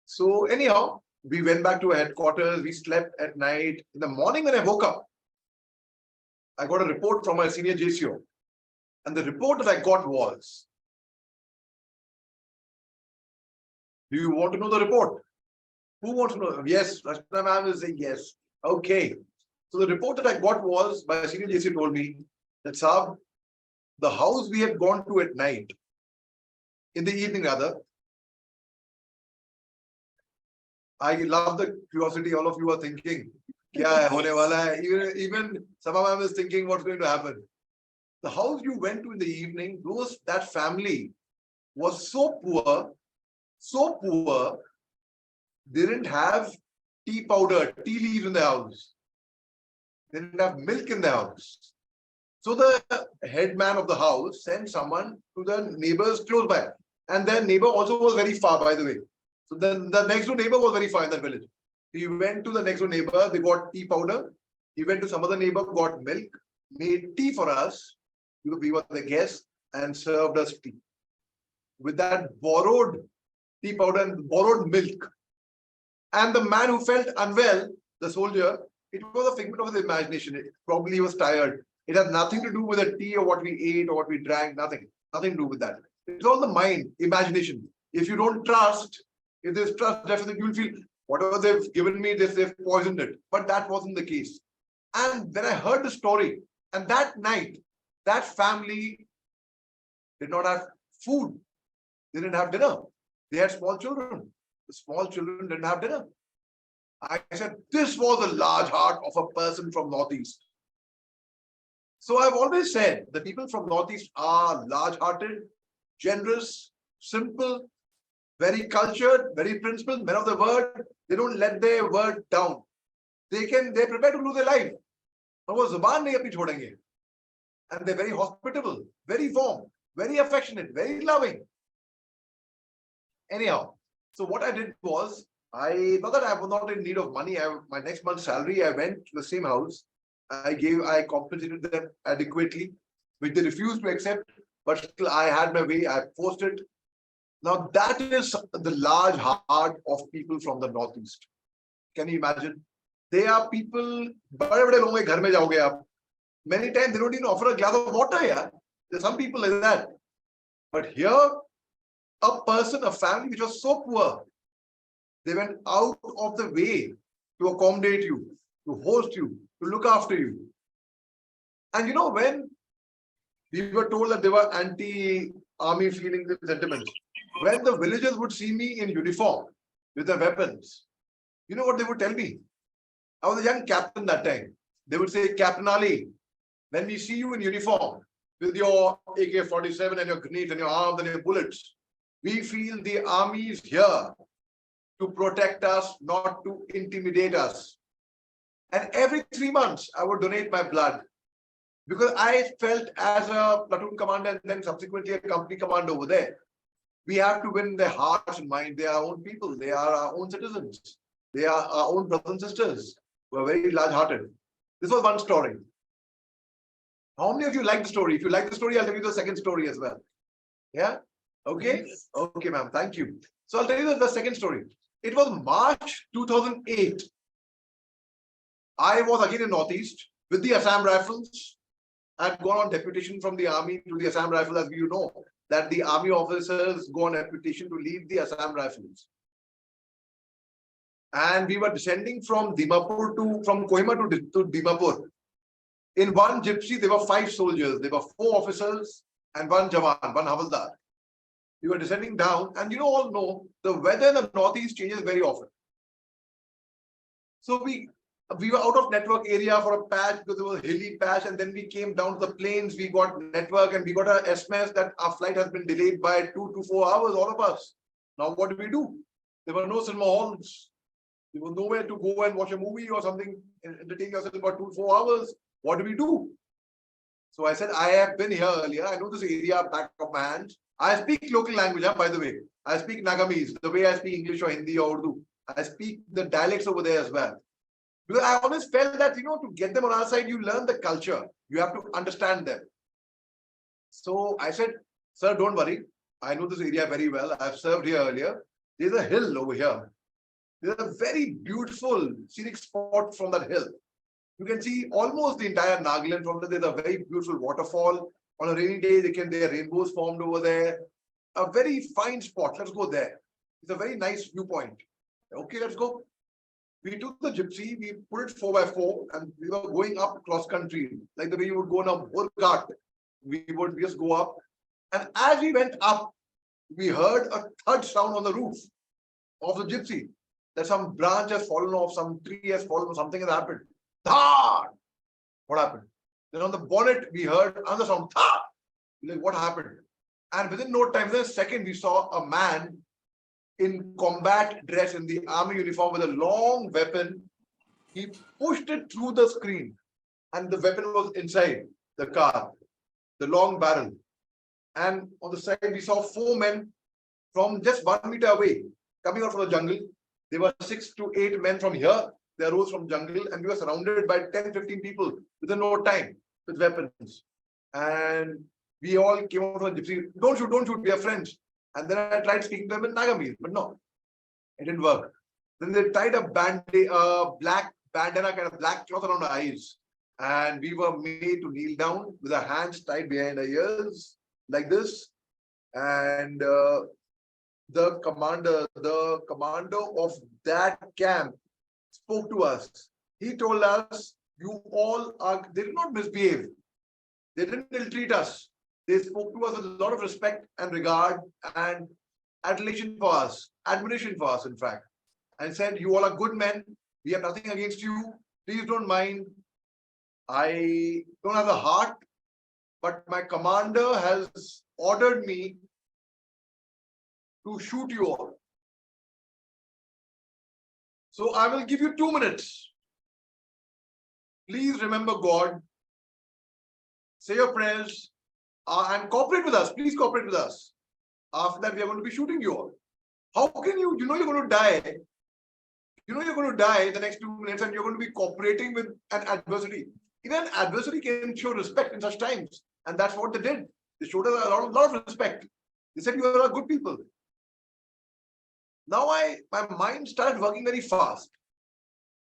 So anyhow, we went back to our headquarters. We slept at night. In the morning when I woke up, I got a report from my senior JCO. And the report that I got was, do you want to know the report? Who wants to know? Yes, Rashna ma'am is saying yes. Okay. So the report that I got was, my senior JCO told me that, Saab, the house we had gone to at night, in the evening rather, I love the curiosity all of you are thinking. Kya hai, hone wala hai? Even Sama ma'am is thinking what's going to happen. The house you went to in the evening, that family was so poor, they didn't have tea powder, tea leaves in the house. They didn't have milk in the house. So the headman of the house sent someone to the neighbors close by. And their neighbor also was very far, by the way. So then the next door neighbor was very far in that village. He went to the next door neighbor, they got tea powder. He went to some other neighbor, got milk, made tea for us. We were the guests and served us tea. With that borrowed tea powder and borrowed milk. And the man who felt unwell, the soldier, it was a figment of his imagination. Probably he was tired. It has nothing to do with the tea or what we ate or what we drank, nothing. Nothing to do with that. It's all the mind, imagination. If you don't trust, if there's trust, definitely you'll feel whatever they've given me, they've poisoned it. But that wasn't the case. And then I heard the story. And that night, that family did not have food. They didn't have dinner. They had small children. The small children didn't have dinner. I said, this was the large heart of a person from Northeast. So I've always said the people from Northeast are large-hearted, generous, simple, very cultured, very principled, men of the word. They don't let their word down. They're prepared to lose their life. And they're very hospitable, very warm, very affectionate, very loving. Anyhow, so what I did was, not that I was not in need of money. My next month's salary, I went to the same house. I compensated them adequately, which they refused to accept, but still I had my way, I forced it. Now that is the large heart of people from the Northeast. Can you imagine? They are people, many times they don't even offer a glass of water. Yeah? There's some people like that. But here, a person, a family which was so poor, they went out of the way to accommodate you, to host you, to look after you. And you know, when we were told that they were anti-army feelings and sentiments, when the villagers would see me in uniform with their weapons, you know what they would tell me? I was a young captain that time. They would say, Captain Ali, when we see you in uniform with your AK-47 and your grenades and your arms and your bullets, we feel the army is here to protect us, not to intimidate us. And every 3 months, I would donate my blood because I felt as a platoon commander and then subsequently a company commander over there, we have to win their hearts and minds. They are our own people. They are our own citizens. They are our own brothers and sisters who are very large-hearted. This was one story. How many of you like the story? If you like the story, I'll tell you the second story as well. Yeah? Okay? Okay, ma'am. Thank you. So I'll tell you the second story. It was March 2008. I was again in Northeast with the Assam Rifles. I had gone on deputation from the army to the Assam Rifles, as you know, that the army officers go on deputation to lead the Assam Rifles. And we were descending from Kohima to Dimapur. In one gypsy, there were 5 soldiers. There were 4 officers and 1 Jawan, 1 Havaldar. We were descending down, and you all know the weather in the northeast changes very often. So we were out of network area for a patch because it was a hilly patch, and then we came down to the plains. We got network, and we got a SMS that our flight has been delayed by 2 to 4 hours, all of us. Now what do? There were no cinema halls. There was nowhere to go and watch a movie or something, entertain yourself for 2 to 4 hours. What do? So I said, I have been here earlier. I know this area back of my hand. I speak local language, by the way. I speak Nagamese, the way I speak English or Hindi or Urdu. I speak the dialects over there as well. Because I always felt that, to get them on our side, you learn the culture. You have to understand them. So I said, sir, don't worry. I know this area very well. I've served here earlier. There's a hill over here. There's a very beautiful scenic spot from that hill. You can see almost the entire Nagaland from there. There's a very beautiful waterfall. On a rainy day, there are rainbows formed over there. A very fine spot. Let's go there. It's a very nice viewpoint. Okay, let's go. We took the gypsy, we put it 4x4, and we were going up cross country, like the way you would go on a Burghat. We would just go up. And as we went up, we heard a thud sound on the roof of the gypsy. That some branch has fallen off, some tree has fallen, something has happened. Thud! What happened? Then on the bonnet, we heard another sound. Thud! Like, what happened? And within no time, within a second, we saw a man in combat dress in the army uniform with a long weapon. He pushed it through the screen, and the weapon was inside the car, the long barrel. And on the side, we saw 4 men from just 1 meter away coming out from the jungle. There were 6 to 8 men from here. They arose from jungle, and we were surrounded by 10-15 people within no time with weapons. And we all came out from the gypsy. Don't shoot, we are friends. And then I tried speaking to them in Nagamese, but no, it didn't work. Then they tied a black bandana, kind of black cloth around our eyes. And we were made to kneel down with our hands tied behind our ears, like this. And the commander of that camp spoke to us. He told us, they did not misbehave. They didn't ill-treat us. They spoke to us with a lot of respect and regard and adulation for us, admiration for us, in fact, and said, you all are good men. We have nothing against you. Please don't mind. I don't have a heart, but my commander has ordered me to shoot you all. So I will give you 2 minutes. Please remember God. Say your prayers. And cooperate with us. Please cooperate with us. After that, we are going to be shooting you all. How can you know you're going to die? You know you're going to die in the next 2 minutes, and you're going to be cooperating with an adversary. Even an adversary can show respect in such times. And that's what they did. They showed us a lot of respect. They said, you are good people. Now my mind started working very fast.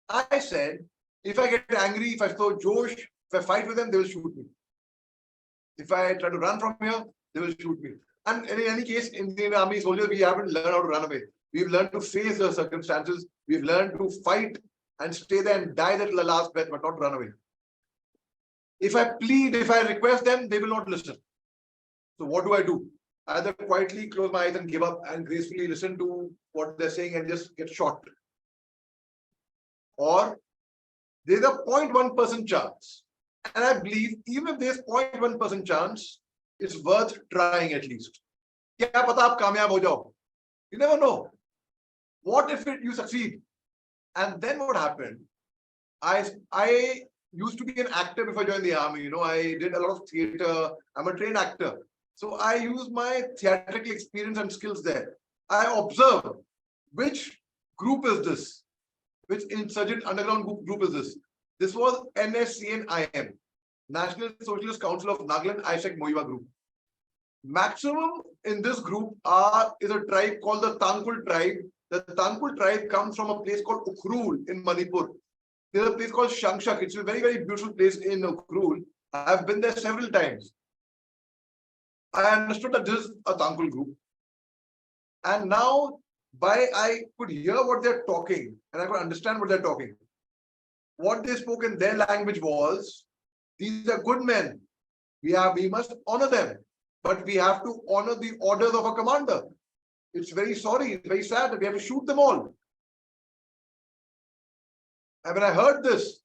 I said, if I get angry, if I throw Josh, if I fight with them, they will shoot me. If I try to run from here, they will shoot me. And in any case, Indian Army soldiers, we haven't learned how to run away. We've learned to face the circumstances. We've learned to fight and stay there and die at the last breath, but not run away. If I plead, if I request them, they will not listen. So what do? Either quietly close my eyes and give up and gracefully listen to what they're saying and just get shot. Or there's a 0.1% chance. And I believe even if there's 0.1% chance, it's worth trying at least. You never know. What if you succeed? And then what happened? I used to be an actor before I joined the army. I did a lot of theater. I'm a trained actor. So I used my theatrical experience and skills there. I observed which group is this? Which insurgent underground group is this? This was NSCN-IM, National Socialist Council of Nagaland Ishak Moiwa group. Maximum in this group is a tribe called the Tangkul tribe. The Tangkul tribe comes from a place called Ukhrul in Manipur. There's a place called Shangshak. It's a very, very beautiful place in Ukhrul. I've been there several times. I understood that this is a Tangkul group. And now I could hear what they're talking and I could understand what they're talking. What they spoke in their language was, these are good men. We must honor them, but we have to honor the orders of a commander. It's very sorry, it's very sad that we have to shoot them all. And when I heard this,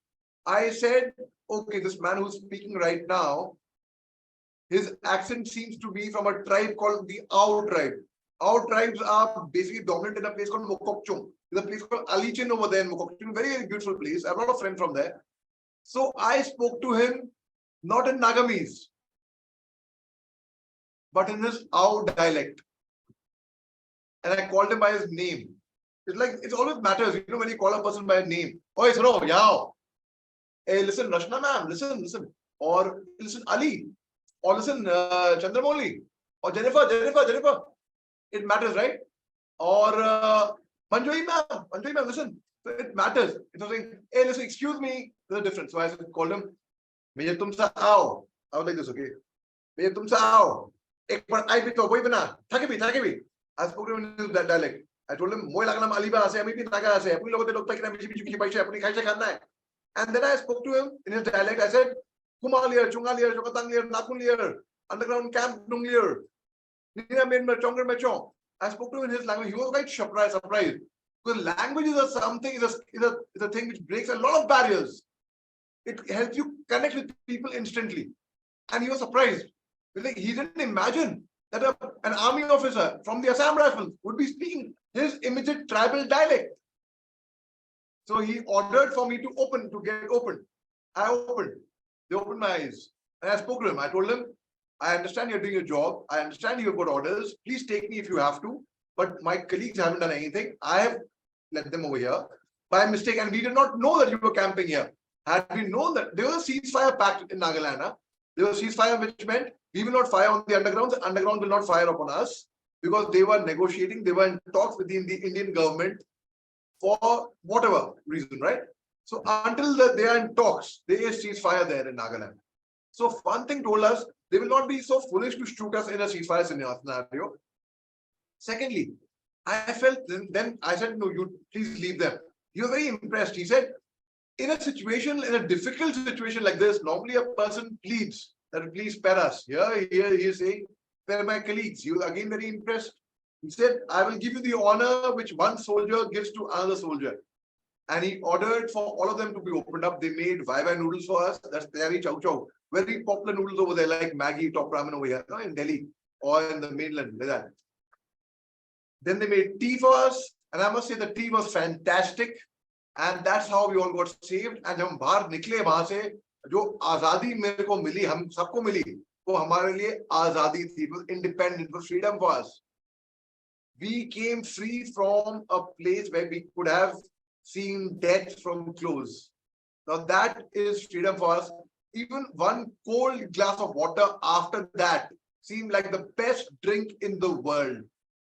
I said, okay, this man who's speaking right now, his accent seems to be from a tribe called the Ao tribe. Our tribes are basically dominant in a place called Mokokchung. There's a place called Alichin over there in Mokokchung, very, very beautiful place. I have a lot of friends from there. So I spoke to him not in Nagamese, but in his Ao dialect. And I called him by his name. It's like, it always matters, you know, when you call a person by a name. Oh, it's no, yao. Hey, listen, Rashna ma'am, listen. Or listen, Ali. Or listen, Chandramoli. Or Jennifer. It matters, right? Or Monjoyee ma'am, listen. So it matters. It's not saying, hey, listen, excuse me. There's a difference. So I called him, Mujhe tumse aao. I was like this, okay? Mujhe tumse aao. Ek bar ai bhi to boi bana. Thake bhi. I spoke to him in that dialect. I told him, Moi lagna ali ba ase, ami bhi naga ase. Apni logo te log tak na bichi paisha, apni khaisha khanna hai. And then I spoke to him in his dialect. I said, Kumalier, Chungalir, Chokatanglir, Nakunlir, underground camp Nunglier, Nina Minmer, Chongar Mechong. I spoke to him in his language. He was quite surprised. Because language is a thing which breaks a lot of barriers. It helps you connect with people instantly. And he was surprised. He didn't imagine that an army officer from the Assam Rifles would be speaking his immediate tribal dialect. So he ordered for me to get opened. I opened. They opened my eyes. And I spoke to him. I told him, I understand you're doing your job. I understand you've got orders. Please take me if you have to. But my colleagues haven't done anything. I have let them over here by mistake. And we did not know that you were camping here. Had we known that, there was a ceasefire pact in Nagaland. There was a ceasefire which meant we will not fire on the underground. The underground will not fire upon us because they were negotiating. They were in talks within the Indian government for whatever reason, right? So until they are in talks, there is ceasefire there in Nagaland. So one thing told us, they will not be so foolish to shoot us in a ceasefire scenario. Secondly, I felt then I said, no, you please leave them. He was very impressed. He said, in a difficult situation like this, normally a person pleads that please spare us. Here he is saying, spare my colleagues. He was again very impressed. He said, I will give you the honor which one soldier gives to another soldier. And he ordered for all of them to be opened up. They made Vai noodles for us. That's very chow chow. Very popular noodles over there, like Maggi, Top Ramen over here, in Delhi or in the mainland, like that. Then they made tea for us. And I must say the tea was fantastic. And that's how we all got saved. And जब हम बाहर निकले वहां से जो आजादी मेरे को मिली, हम सबको मिली, वो हमारे लिए आजादी थी. It was independent, it was freedom for us. We came free from a place where we could have seen death from close. Now that is freedom for us. Even one cold glass of water after that seemed like the best drink in the world.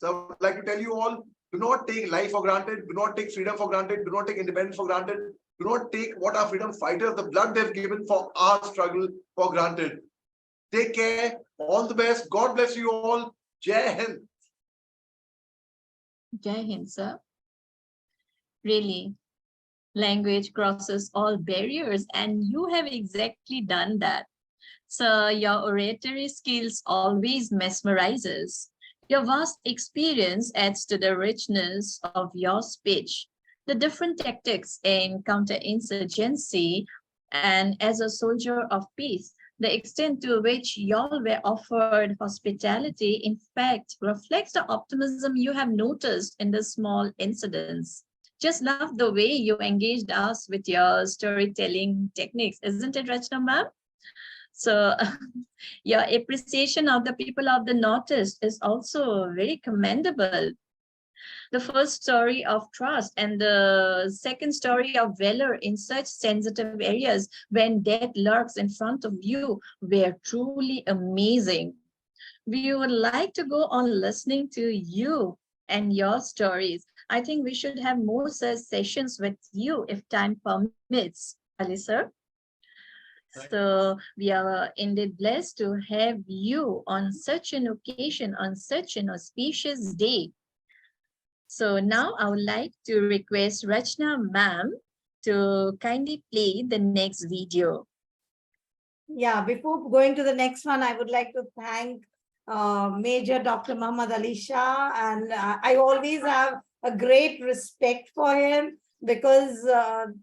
So I would like to tell you all, do not take life for granted. Do not take freedom for granted. Do not take independence for granted. Do not take what our freedom fighters, the blood they've given for our struggle, for granted. Take care. All the best. God bless you all. Jai Hind. Jai Hind, sir. Really, language crosses all barriers, and you have exactly done that. So your oratory skills always mesmerizes. Your vast experience adds to the richness of your speech. The different tactics in counterinsurgency and as a soldier of peace, the extent to which y'all were offered hospitality, in fact, reflects the optimism you have noticed in the small incidents. Just love the way you engaged us with your storytelling techniques, isn't it, Rachna ma'am? So your appreciation of the people of the Northeast is also very commendable. The first story of trust and the second story of valor in such sensitive areas when death lurks in front of you were truly amazing. We would like to go on listening to you and your stories. I think we should have more such sessions with you if time permits, Ali sir. So we are indeed blessed to have you on such an occasion, on such an auspicious day. So now I would like to request Rachna ma'am to kindly play the next video. Yeah, before going to the next one, I would like to thank Major Dr. Muhammad Ali Shah, and I always have a great respect for him because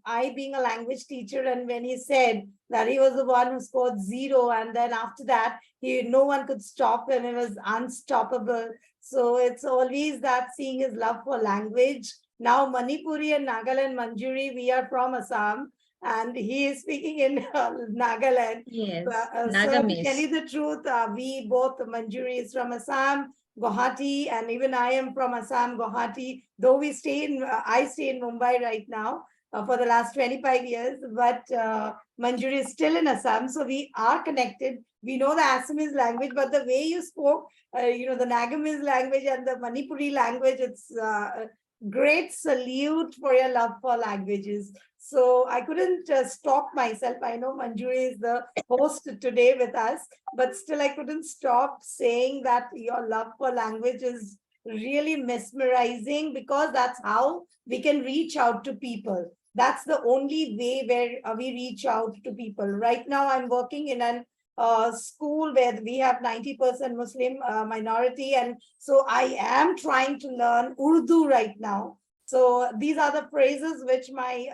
I, being a language teacher, and when he said that he was the one who scored 0, and then after that, no one could stop him, he was unstoppable. So it's always that seeing his love for language. Now, Manipuri and Nagaland Manjoyee, we are from Assam, and he is speaking in Nagaland. Yes, So to tell Nagamis. you the truth, we both, Manjoyee is from Assam, Guwahati, and even I am from Assam, Guwahati. Though I stay in Mumbai right now for the last 25 years, but Manjoyee is still in Assam, so we are connected. We know the Assamese language, but the way you spoke, the Nagamese language and the Manipuri language, it's great salute for your love for languages. So I couldn't stop myself. I know Manjoyee is the host today with us, but still I couldn't stop saying that your love for language is really mesmerizing, because that's how we can reach out to people. That's the only way where we reach out to people. Right now, I'm working in an school where we have 90% Muslim minority. And so I am trying to learn Urdu right now. So these are the phrases which my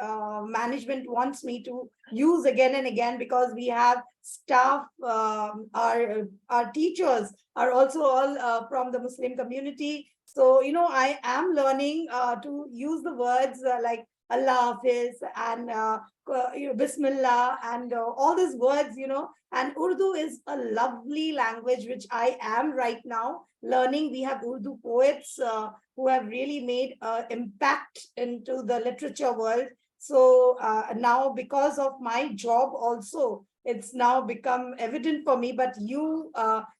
management wants me to use again and again, because we have staff, our teachers are also all from the Muslim community. So, I am learning to use the words like Allah Hafiz and Bismillah and all these words, and Urdu is a lovely language, which I am right now learning. We have Urdu poets who have really made an impact into the literature world. So now, because of my job also, it's now become evident for me, but you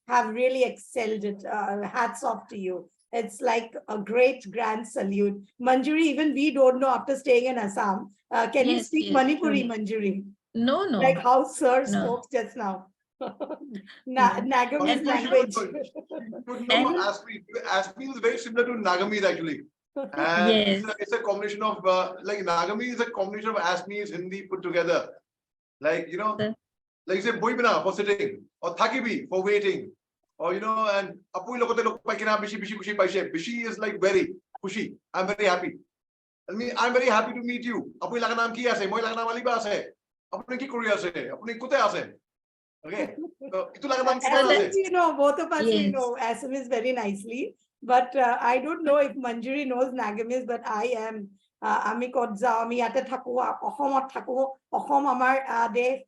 have really excelled it. Hats off to you. It's like a great grand salute. Manjoyee, even we don't know after staying in Assam. Can you Yes, speak yes, Manipuri, true. Manjoyee? No, Like no, how Sir no, spoke just now. no. Nagamese And language. and Asmi is very similar to Nagamese actually. And yes, it's a combination of like Nagamese is a combination of Assamese, Hindi put together. Like the, like you say boibina for sitting, or thakibi for waiting, or and apui lokote lok paikina bishi bishi kushi paise. Bishi is like very kushi. I'm very happy. I'm very happy to meet you. Apui laga naam ki ase? Moi laga naam Aliba ase. Apuni ki kuri ase? Apuni kute ase? Okay. So itu laga naam so kiman Assamese, ase? both of us, we yes, know Assamese very nicely. But I don't know if Manjoyee knows Nagamese, but I am. Ami kodza, ami ate thaku, Ohomot thaku, Ohom amar de.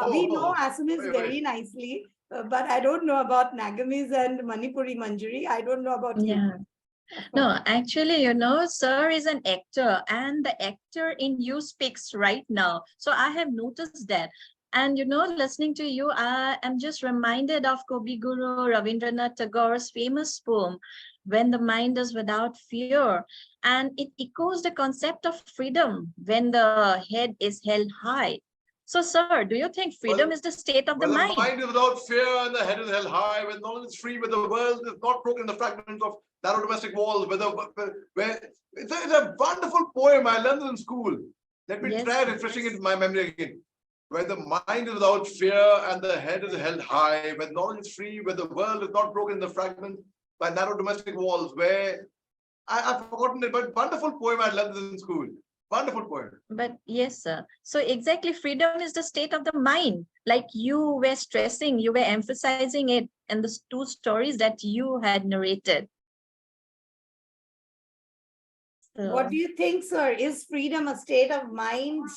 We know Oh, Assamese very. very nicely, but I don't know about Nagamese and Manipuri, Manjoyee. I don't know about you. yeah. No, actually, sir is an actor, and the actor in you speaks right now. So I have noticed that. And listening to you, I am just reminded of Kavi Guru Rabindranath Tagore's famous poem, When the Mind is Without Fear. And it echoes the concept of freedom when the head is held high. So, sir, do you think freedom is the state of the When the mind? mind is without fear and the head is held high, when knowledge is free, when the world is not broken in the fragments of narrow domestic walls, where it's a wonderful poem. I learned it in school. Let me try refreshing it in my memory again. Where the mind is without fear and the head is held high, when knowledge is free, where the world is not broken in the fragments by narrow domestic walls, where I've forgotten it, but wonderful poem. I learned this in school. Wonderful poem. But yes, sir. So exactly, freedom is the state of the mind. Like you were stressing, you were emphasizing it in the two stories that you had narrated. So, What do you think, sir? Is freedom a state of mind?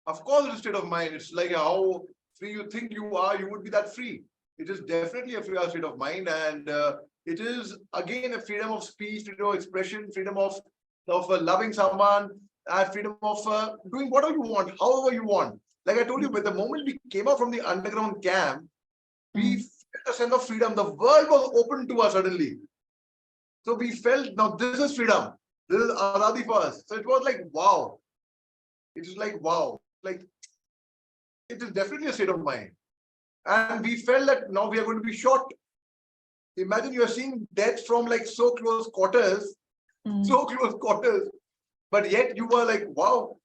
Of course, it's a state of mind. It's like how free you think you are, you would be that free. It is definitely a free state of mind, and it is again a freedom of speech, freedom of expression, freedom of loving someone, and freedom of doing whatever you want, however you want. Like I told you, but the moment we came out from the underground camp, we felt a sense of freedom. The world was open to us suddenly. So we felt, now this is freedom. This is Azadi for us. So it was like, wow. It is like, wow. Like, it is definitely a state of mind. And we felt that now we are going to be shot. Imagine you are seeing death from like so close quarters. so close quarters. But yet you were like, wow.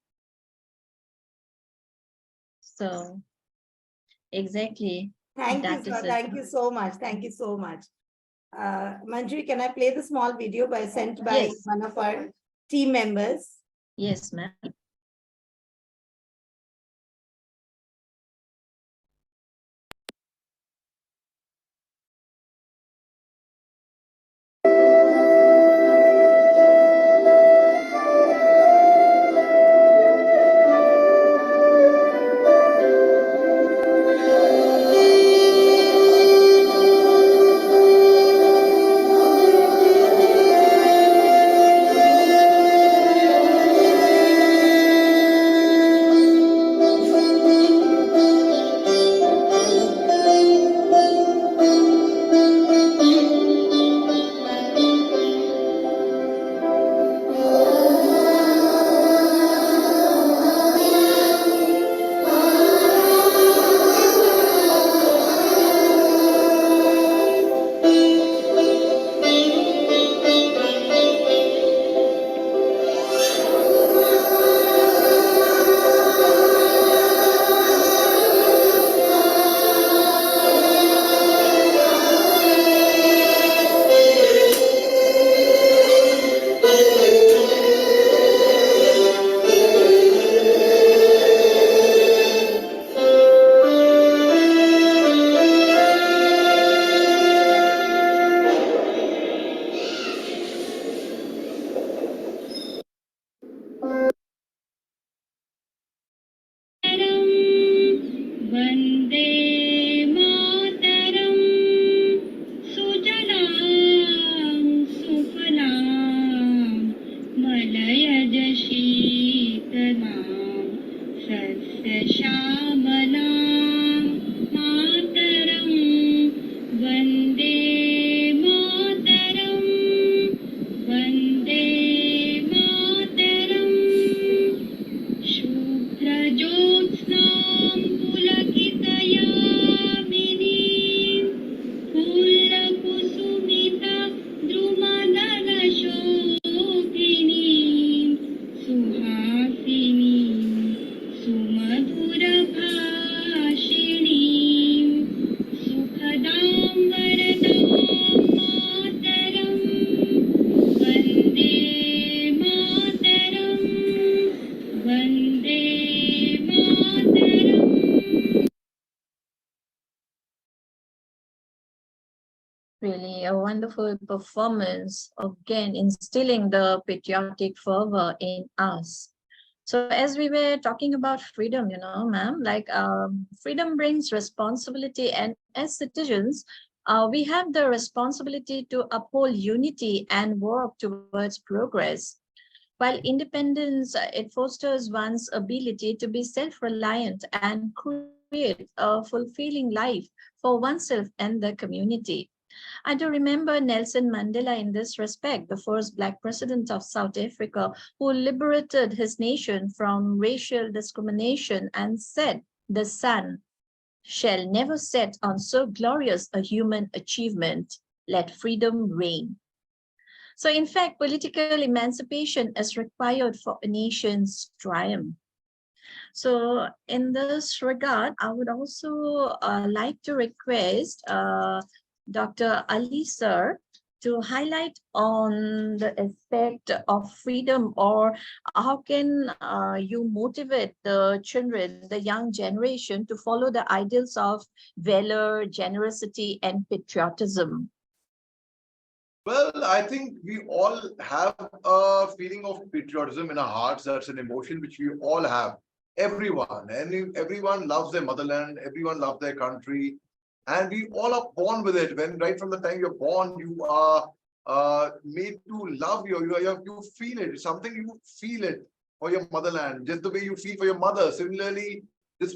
So exactly. Thank you, That sir. is it. Thank you so much. Thank you so much. Monjoyee, can I play the small video sent by Yes. one of our team members? Yes, ma'am. Vande Mataram सुजलां सुफलां मलयज शीतलां सस्यश्यामलां मातरं वन्दे मातरम् वन्दे मातरम् शुभ्रज्योत्स्नां पुलकितयामिनीं फुल्लकुसुमिता द्रुमदलशोभिनीं सुहासिनीं सुमधुरभाषिणीं सुखदां वरदां मातरं Vande Mataram Vande Mataram Really a wonderful performance, again instilling the patriotic fervor in us. So as we were talking about freedom, ma'am, like freedom brings responsibility, and as citizens, we have the responsibility to uphold unity and work towards progress. While independence, it fosters one's ability to be self-reliant and create a fulfilling life for oneself and the community. I do remember Nelson Mandela in this respect, the first Black president of South Africa, who liberated his nation from racial discrimination and said, "The sun shall never set on so glorious a human achievement. Let freedom reign." So, in fact, political emancipation is required for a nation's triumph. So in this regard, I would also like to request Dr. Ali sir to highlight on the aspect of freedom, or how can you motivate the children, the young generation, to follow the ideals of valor, generosity, and patriotism. Well, I think we all have a feeling of patriotism in our hearts. That's an emotion which we all have. Everyone, and everyone loves their motherland. Everyone loves their country, and we all are born with it. When right from the time you're born, you are made to love you feel it. It's something you feel it for your motherland, just the way you feel for your mother. Similarly, this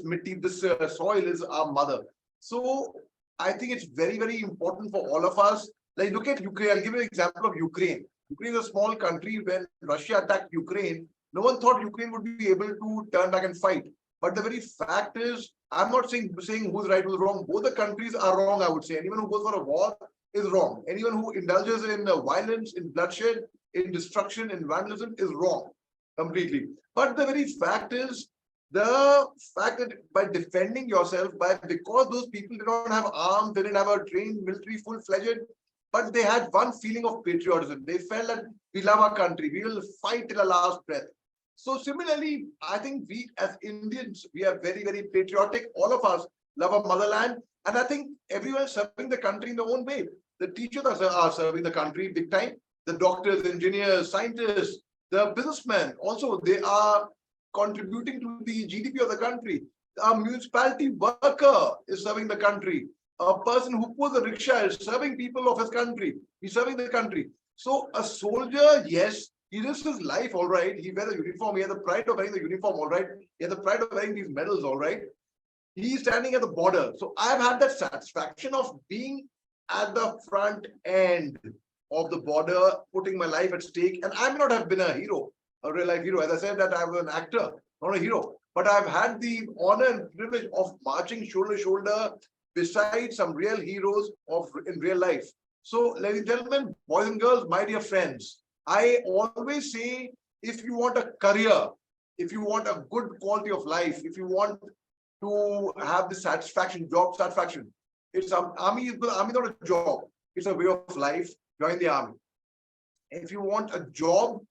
soil is our mother. So I think it's very, very important for all of us. Like, look at Ukraine. I'll give you an example of Ukraine. Ukraine is a small country. When Russia attacked Ukraine, no one thought Ukraine would be able to turn back and fight. But the very fact is, I'm not saying who's right, who's wrong. Both the countries are wrong, I would say. Anyone who goes for a war is wrong. Anyone who indulges in violence, in bloodshed, in destruction, in vandalism is wrong completely. But the very fact is, the fact that by defending yourself, because those people did not have arms, they didn't have a trained military full-fledged, but they had one feeling of patriotism. They felt that we love our country, we will fight till our last breath. So similarly, I think we as Indians, we are very, very patriotic. All of us love our motherland. And I think everyone is serving the country in their own way. The teachers are serving the country big time. The doctors, engineers, scientists, the businessmen, also they are contributing to the GDP of the country. A municipality worker is serving the country. A person who pulls a rickshaw is serving people of his country. He's serving the country. So a soldier, yes, he risks his life, all right. He wears a uniform. He has the pride of wearing the uniform, all right. He has the pride of wearing these medals, all right. He's standing at the border. So I've had that satisfaction of being at the front end of the border, putting my life at stake. And I may not have been a hero, a real life hero. As I said, that I was an actor, not a hero. But I've had the honor and privilege of marching shoulder to shoulder beside some real heroes in real life. So, ladies and gentlemen, boys and girls, my dear friends, I always say, if you want a career, if you want a good quality of life, if you want to have the satisfaction, job satisfaction, it's army is not a job, it's a way of life. Join the army. If you want a job,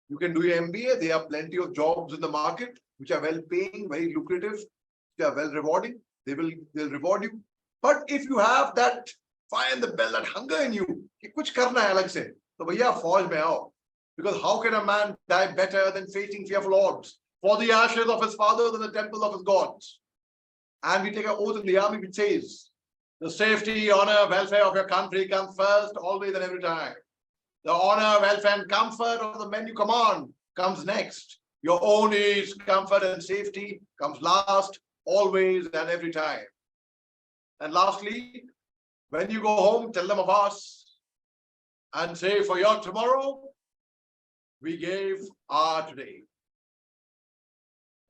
you can do your MBA. There are plenty of jobs in the market which are well paying, very lucrative, which are well rewarding. They'll reward you. But if you have that fire in the belly, that hunger in you, कि कुछ करना है अलग से, तो भैया फौज में आओ. Because how can a man die better than facing fearful odds for the ashes of his fathers and the temple of his gods? And we take an oath in the army which says, the safety, honor, welfare of your country comes first, always and every time. The honor, welfare, and comfort of the men you command comes next. Your own needs, comfort, and safety comes last, always and every time. And lastly, when you go home, tell them of us and say, for your tomorrow, we gave our today.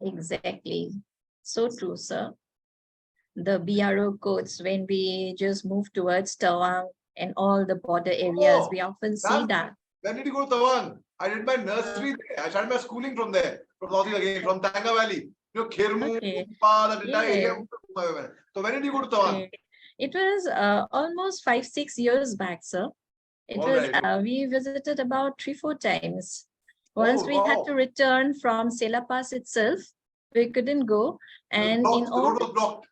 Exactly. So true, sir. The BRO codes, when we just move towards Tawang and all the border areas, we often see that. When did you go to Tawang? I did my nursery there. I started my schooling from there, from Northeast again, from Tanga Valley. You know, Khirmu, Okay. that entire Yeah. area. So when did you go to Tawang? It was almost 5-6 years back, sir. It All was right. we visited about 3-4 times. Once Oh, we had wow. to return from Sela Pass itself, we couldn't go, and in The all road was blocked.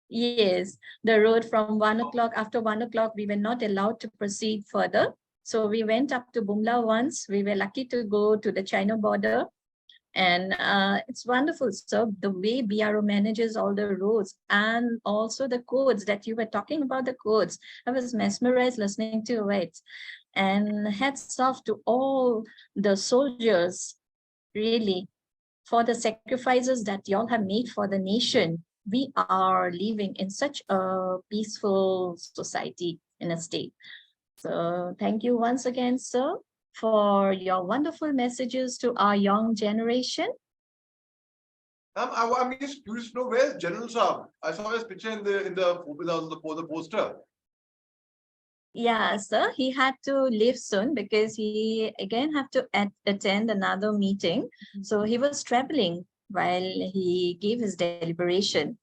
yes, the road from 1 o'clock, after 1 o'clock, we were not allowed to proceed further. So we went up to Bumla once. We were lucky to go to the China border. And it's wonderful, sir, the way BRO manages all the roads and also the codes that you were talking about, the codes. I was mesmerized listening to it. And hats off to all the soldiers, really, for the sacrifices that y'all have made for the nation. We are living in such a peaceful society in a state. So thank you once again, sir, for your wonderful messages to our young generation. I'm just curious to know, where's General Saab? I saw his picture on the poster. Yeah, sir, he had to leave soon because he again have to attend another meeting. So he was traveling while he gave his deliberation.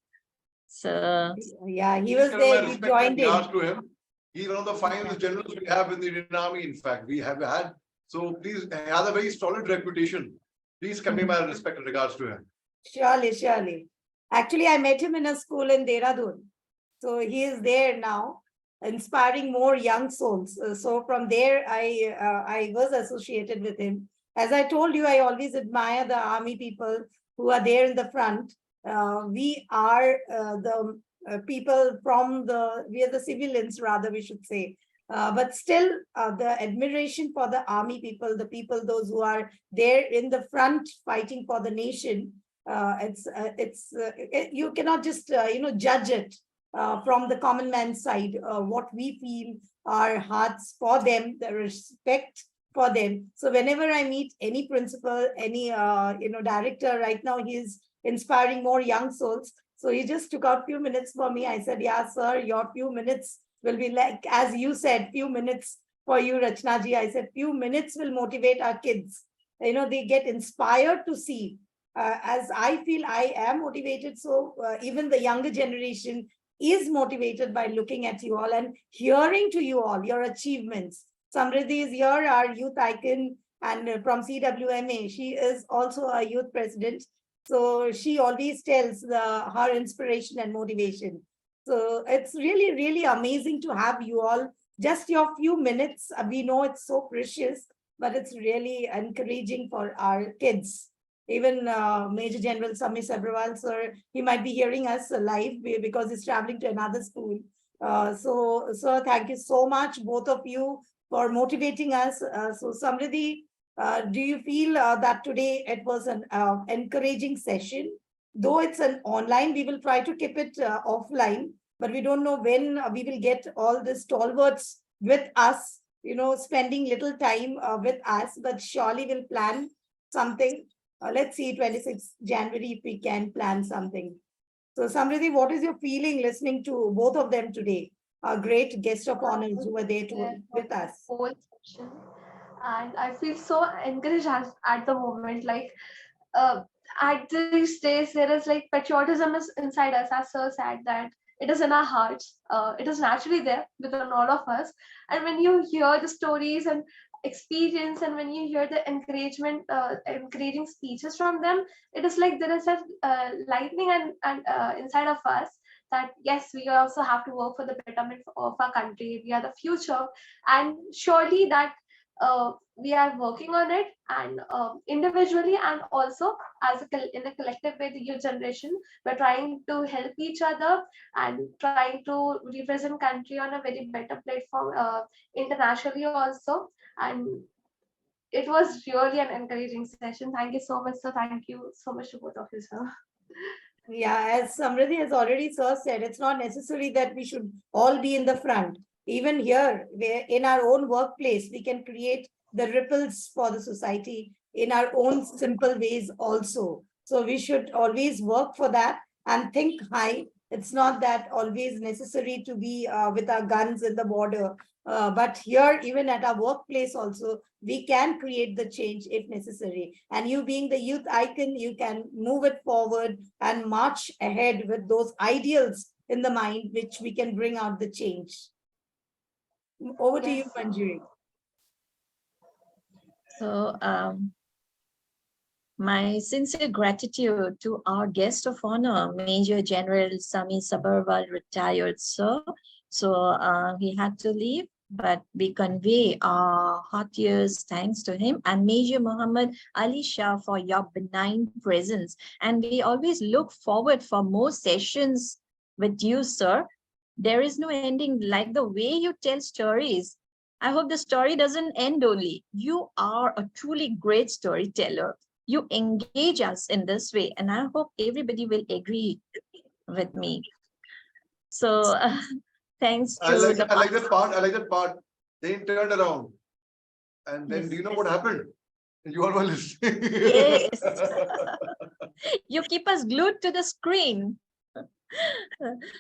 So Yeah, he Please was tell there, my he respect joined and regards in. to him. He's one of the finest generals we have in the Indian Army. In fact, we have had. So please, he has a very solid reputation. Please convey my respect and regards to him. Surely, surely. Actually, I met him in a school in Dehradun. So he is there now, inspiring more young souls. So from there, I was associated with him. As I told you, I always admire the army people who are there in the front. We are the people from we are the civilians, rather, we should say. But still, the admiration for the army people, the people, those who are there in the front fighting for the nation, you cannot just judge it from the common man's side. What we feel, our hearts for them, the respect for them. So whenever I meet any principal, any director, right now he is inspiring more young souls. So he just took out few minutes for me. I said, yeah, sir, your few minutes will be like, as you said, few minutes for you, Rachnaji. I said few minutes will motivate our kids. They get inspired to see. As I feel I am motivated, so even the younger generation is motivated by looking at you all and hearing to you all, your achievements. Samriddhi is here, our youth icon, and from CWMA. She is also a youth president. So she always tells her inspiration and motivation. So it's really, really amazing to have you all. Just your few minutes. We know it's so precious, but it's really encouraging for our kids. Even Major General Samir Sabrawal, sir, he might be hearing us live because he's traveling to another school. So, sir, thank you so much, both of you, for motivating us. So, Samriddhi, do you feel that today it was an encouraging session? Though it's an online, we will try to keep it offline, but we don't know when we will get all the stalwarts with us, spending little time with us, but surely we'll plan something. Let's see, 26th January, if we can plan something. So, Samriddhi, what is your feeling listening to both of them today? Our great guest of honors who were there with us. Whole session, and I feel so encouraged at the moment. Like at these days, there is like patriotism is inside us, as Sir said that it is in our hearts. It is naturally there within all of us. And when you hear the stories and experience, and when you hear the encouraging speeches from them, it is like there is a lightning and inside of us that yes, we also have to work for the betterment of our country. We are the future, and surely that we are working on it, and individually and also in a collective way, the youth generation, we're trying to help each other and trying to represent country on a very better platform internationally also. And it was really an encouraging session. Thank you so much, sir. Thank you so much to both of you, sir. Yeah, as Samriddhi has already said, it's not necessary that we should all be in the front. Even here, where in our own workplace, we can create the ripples for the society in our own simple ways also. So we should always work for that and think high. It's not that always necessary to be with our guns in the border. But here, even at our workplace also, we can create the change if necessary. And you being the youth icon, you can move it forward and march ahead with those ideals in the mind, which we can bring out the change. Over to you, Yes, Manjuri. So, my sincere gratitude to our guest of honor, Major General Sami Sabharwal, retired sir. So he had to leave, but we convey our heartiest thanks to him, and Major Muhammad Ali Shah for your benign presence. And we always look forward for more sessions with you, sir. There is no ending like the way you tell stories. I hope the story doesn't end only. You are a truly great storyteller. You engage us in this way, and I hope everybody will agree with me. So thanks to I like that part. I like that part. They turned around. And then Yes, do you know yes. what happened? You all were listening. Yes. You keep us glued to the screen.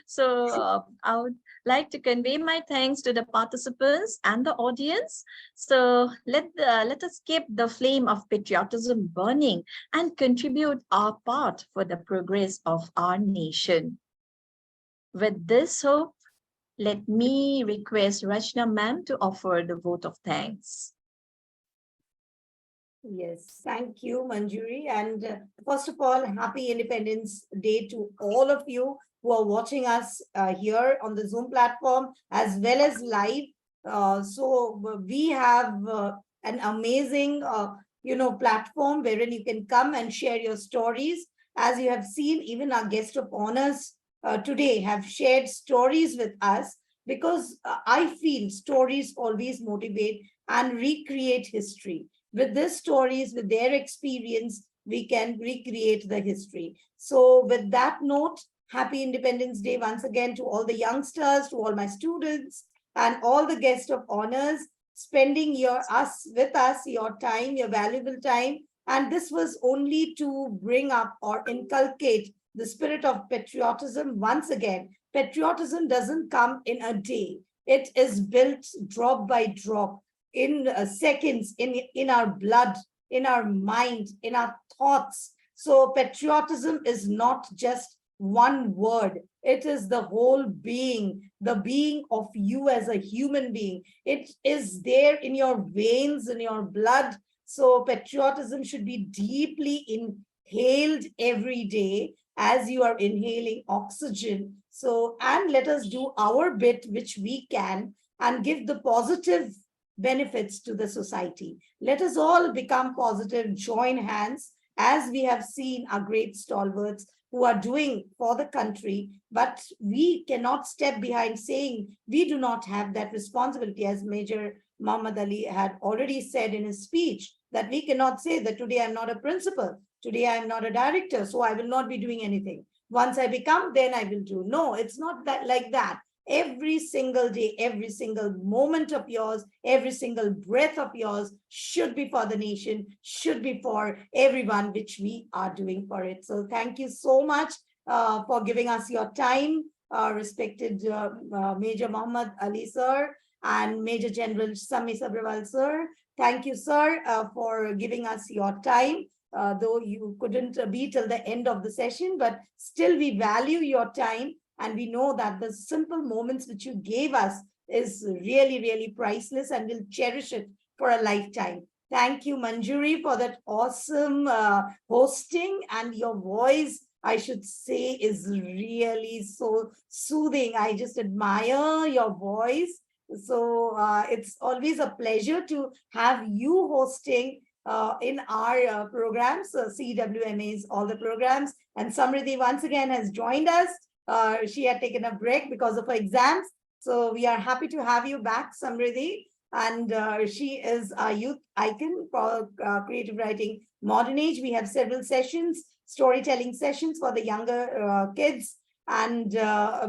So I would like to convey my thanks to the participants and the audience. So let us keep the flame of patriotism burning and contribute our part for the progress of our nation. With this hope, let me request Rachna ma'am to offer the vote of thanks. Yes, thank you, Manjuri. And first of all, happy Independence Day to all of you who are watching us here on the Zoom platform as well as live. So we have an amazing, platform wherein you can come and share your stories. As you have seen, even our guest of honors today have shared stories with us, because I feel stories always motivate and recreate history. With these stories, with their experience, we can recreate the history. So with that note, happy Independence Day once again to all the youngsters, to all my students, and all the guests of honors, spending your time, your valuable time. And this was only to bring up or inculcate the spirit of patriotism once again. Patriotism doesn't come in a day. It is built drop by drop, in seconds, in our blood, in our mind, in our thoughts. So patriotism is not just one word. It is the whole being, the being of you as a human being. It is there in your veins, in your blood. So patriotism should be deeply inhaled every day as you are inhaling oxygen. So, and let us do our bit, which we can, and give the positive benefits to the society. Let us all become positive, join hands, as we have seen our great stalwarts who are doing for the country, but we cannot step behind saying we do not have that responsibility, as Major Muhammad Ali had already said in his speech, that we cannot say that today I'm not a principal, today I'm not a director, so I will not be doing anything. Once I become, then I will do. No, it's not that like that. Every single day, every single moment of yours, every single breath of yours should be for the nation, should be for everyone, which we are doing for it. So thank you so much for giving us your time, respected Major Muhammad Ali sir and Major General Sami Sabrawal sir. Thank you, sir, for giving us your time. Though you couldn't be till the end of the session, but still we value your time. And we know that the simple moments which you gave us is really, really priceless, and we'll cherish it for a lifetime. Thank you, Monjoyee, for that awesome hosting, and your voice, I should say, is really so soothing. I just admire your voice. So it's always a pleasure to have you hosting in our programs, CWMA's, all the programs. And Samriddhi once again has joined us. She had taken a break because of her exams. So we are happy to have you back, Samriddhi. And she is a youth icon for creative writing modern age. We have several sessions, storytelling sessions for the younger kids. And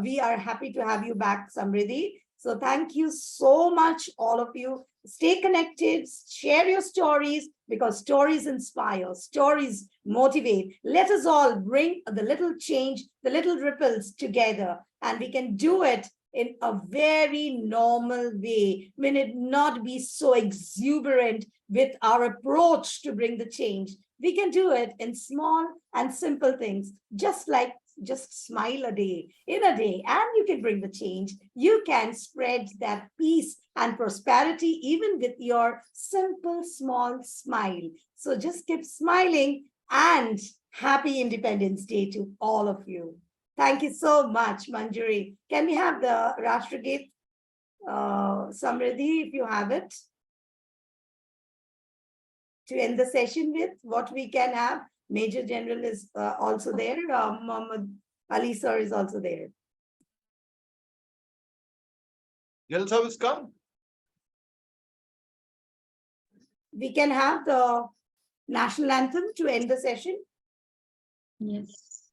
we are happy to have you back, Samriddhi. So thank you so much, all of you. Stay connected, share your stories, because stories inspire, stories motivate. Let us all bring the little change, the little ripples together, and we can do it in a very normal way. We need not be so exuberant with our approach to bring the change. We can do it in small and simple things, just smile a day, in a day, and you can bring the change. You can spread that peace and prosperity even with your simple, small smile. So just keep smiling, and happy Independence Day to all of you. Thank you so much, Monjoyee. Can we have the Rashtragit, Samriddhi, if you have it, to end the session with? What we can have? Major General is also there. Muhammad Ali sir is also there. General Service come. We can have the national anthem to end the session. Yes.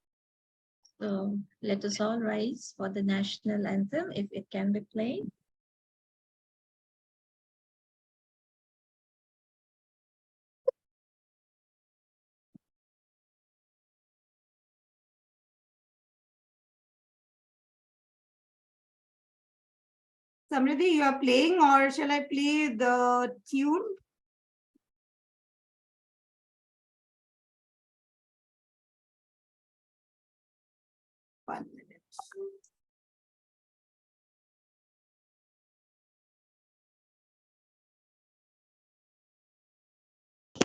So let us all rise for the national anthem, if it can be played. Samriddhi, you are playing, or shall I play the tune? One minute.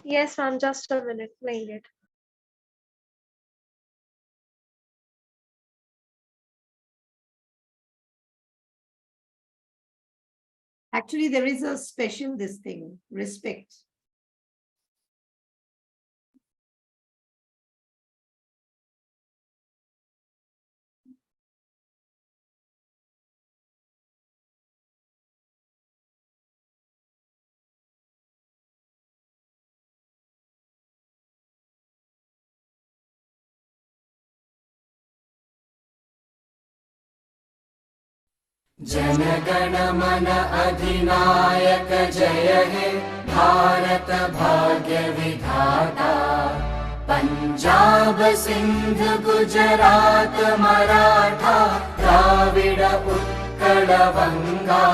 Yes, ma'am, just a minute, playing it. Actually, there is a special this thing, respect. जनगण मन अधिनायक जय हे भारत भाग्य विधाता पंजाब सिंध गुजरात मराठा द्राविड उत्कल मङ्गलवङ्गा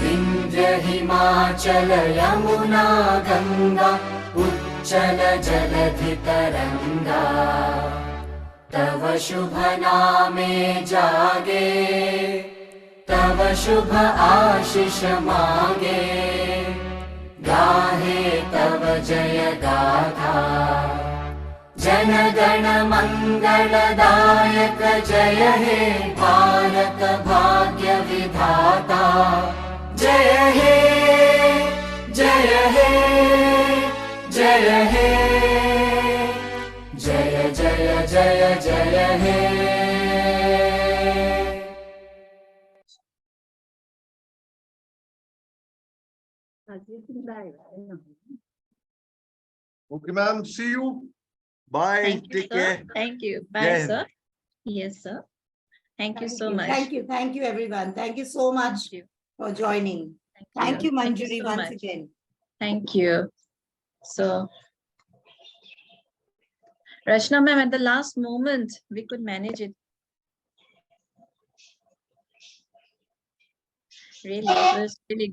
विन्ध्य हिमाचल यमुना गङ्गा उच्चल जलधितरङ्गा तव शुभ नामे जागे तव शुभ आशीष मागे गाहे तव जय गाथा जन गण मंगलदायक जय हे भारत भाग्य विधाता जय हे जय हे जय हे जय जय जय जय हे Okay, ma'am. See you. Bye. Thank you, Take sir. care. Thank you. Jai Bye, Hind. sir. Yes, sir. Thank you so much. Thank you, everyone. Thank you so much Thank you. for joining. Thank you, Monjoyee, so once much. again. Thank you. So, Rachna ma'am, at the last moment, we could manage it. Really, it was really